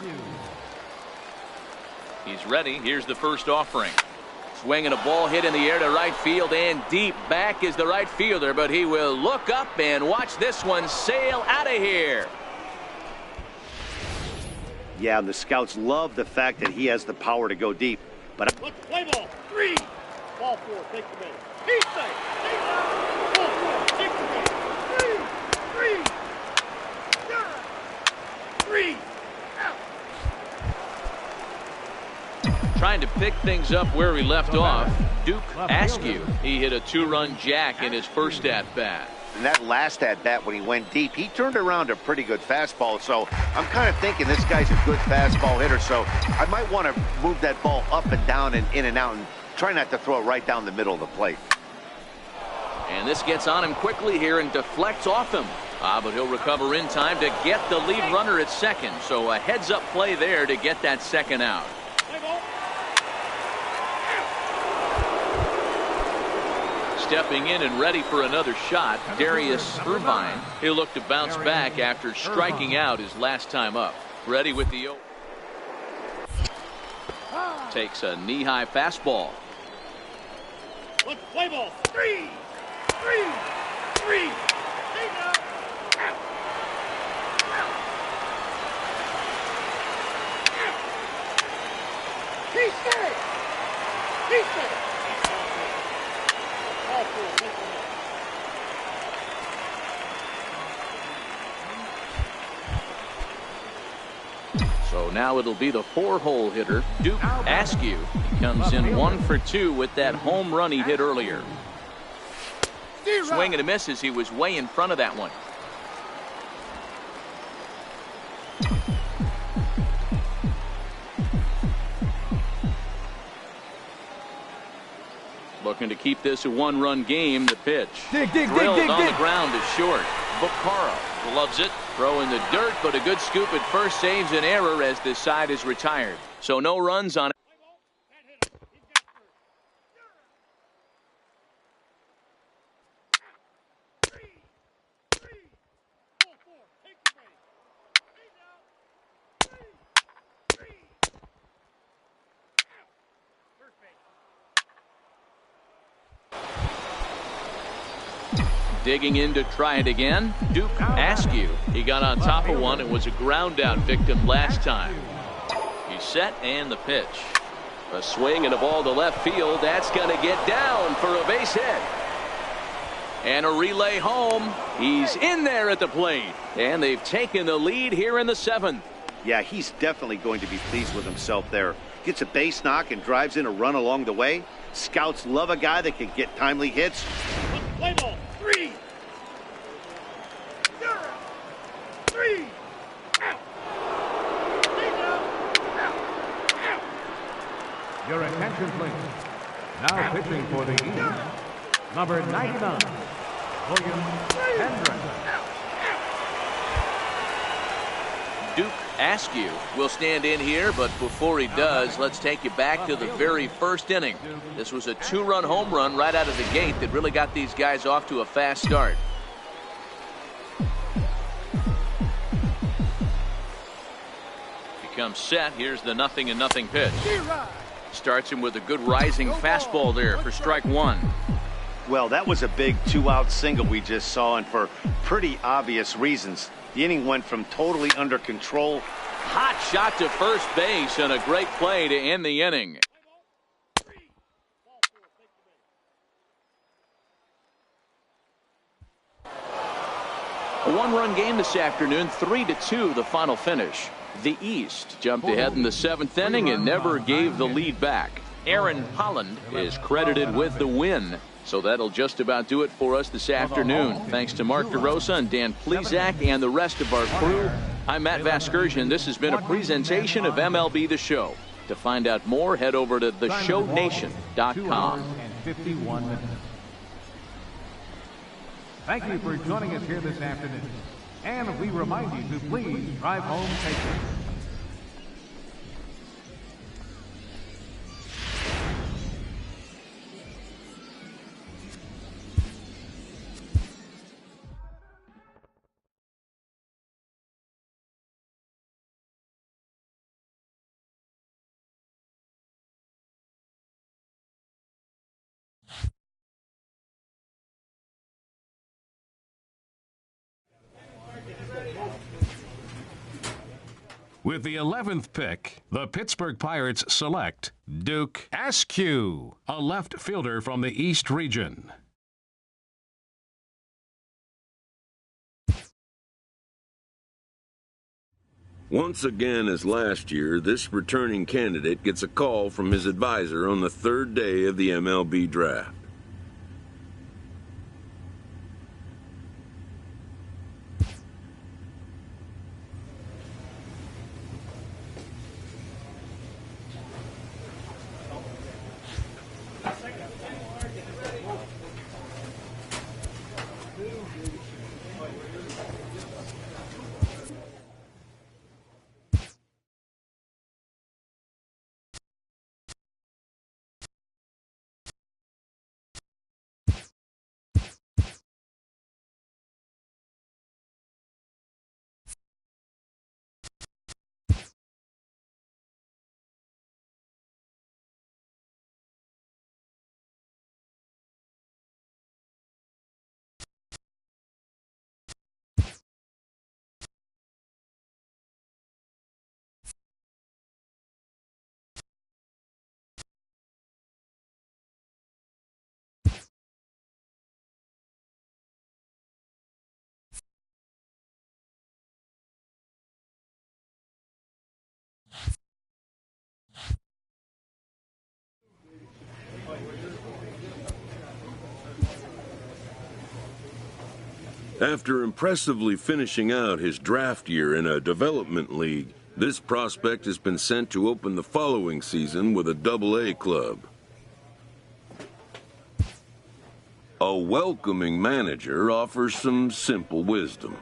He's ready. Here's the first offering. Swinging a ball hit in the air to right field and deep. Back is the right fielder, but he will look up and watch this one sail out of here. Yeah, the scouts love the fact that he has the power to go deep. But let's play ball. 3. Ball 4. Take the base. He's safe. He's out. Ball 4. Take the base. 3. Out. Trying to pick things up where he left off, Duke Askew. He hit a 2-run jack in his first at-bat. in that last at-bat when he went deep, he turned around a pretty good fastball. So I'm kind of thinking this guy's a good fastball hitter. So I might want to move that ball up and down and in and out and try not to throw it right down the middle of the plate. And this gets on him quickly here and deflects off him. But he'll recover in time to get the lead runner at second. So a heads-up play there to get that second out. Stepping in and ready for another shot, Darius Irvine. He'll look to bounce back after striking out his last time up. Ready with the 0. Takes a knee-high fastball. Let's play ball. 3. He's safe. He's safe. So now it'll be the 4-hole hitter, Duke Askew. He comes in 1 for 2 with that home run he hit earlier. Swing and a miss as he was way in front of that one. Looking to keep this a 1-run game. The pitch drilled on the ground is short. Buccaro loves it. Throw in the dirt, but a good scoop at first saves an error as this side is retired. So no runs on it. Digging in to try it again, Duke Askew. He got on top of one and was a ground out victim last time. He's set and the pitch. A swing and a ball to left field. That's going to get down for a base hit. And a relay home. He's in there at the plate. And they've taken the lead here in the 7th. Yeah, he's definitely going to be pleased with himself there. Gets a base knock and drives in a run along the way. Scouts love a guy that can get timely hits. Play ball. 3. Your attention, please. Now pitching for the Eagles, number 99, William Hendricks. Duke Askew will stand in here, but before he does, let's take you back to the very first inning. This was a 2-run home run right out of the gate that really got these guys off to a fast start. Becomes set. Here's the 0-0 pitch. Starts him with a good rising fastball there for strike 1. Well, that was a big 2-out single we just saw, and for pretty obvious reasons. The inning went from totally under control. Hot shot to first base and a great play to end the inning. A one-run game this afternoon, 3-2 the final finish. The East jumped ahead in the 7th inning and never gave the lead back. Aaron Holland is credited with the win. So that'll just about do it for us this afternoon. Thanks to Mark DeRosa and Dan Plezak and the rest of our crew. I'm Matt Vasgersian. This has been a presentation of MLB The Show. To find out more, head over to theshownation.com. 51 minutes. Thank you for joining us here this afternoon. And we remind you to please drive home safely. With the 11th pick, the Pittsburgh Pirates select Duke Askew, a left fielder from the East region. Once again, as last year, this returning candidate gets a call from his advisor on the 3rd day of the MLB draft. After impressively finishing out his draft year in a development league, this prospect has been sent to open the following season with a Double-A club. A welcoming manager offers some simple wisdom.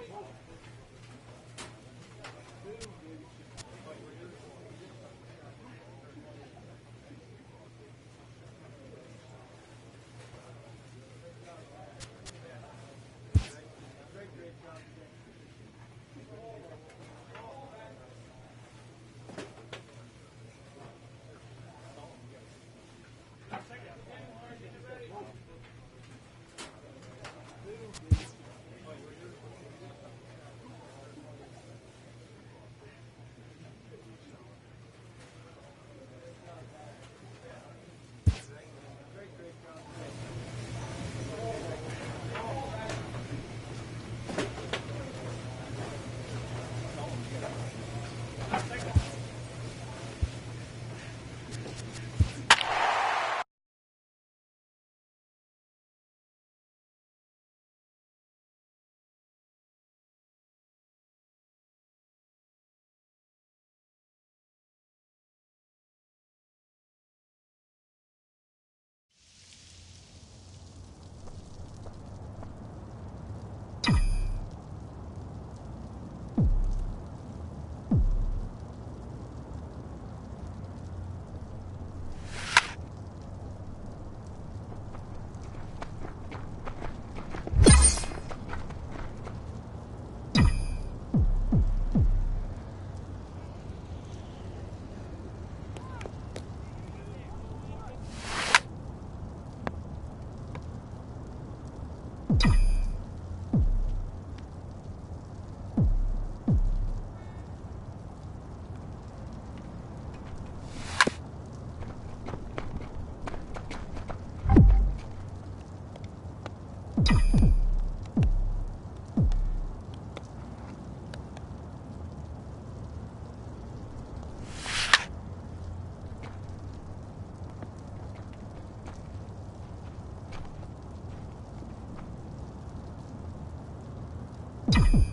you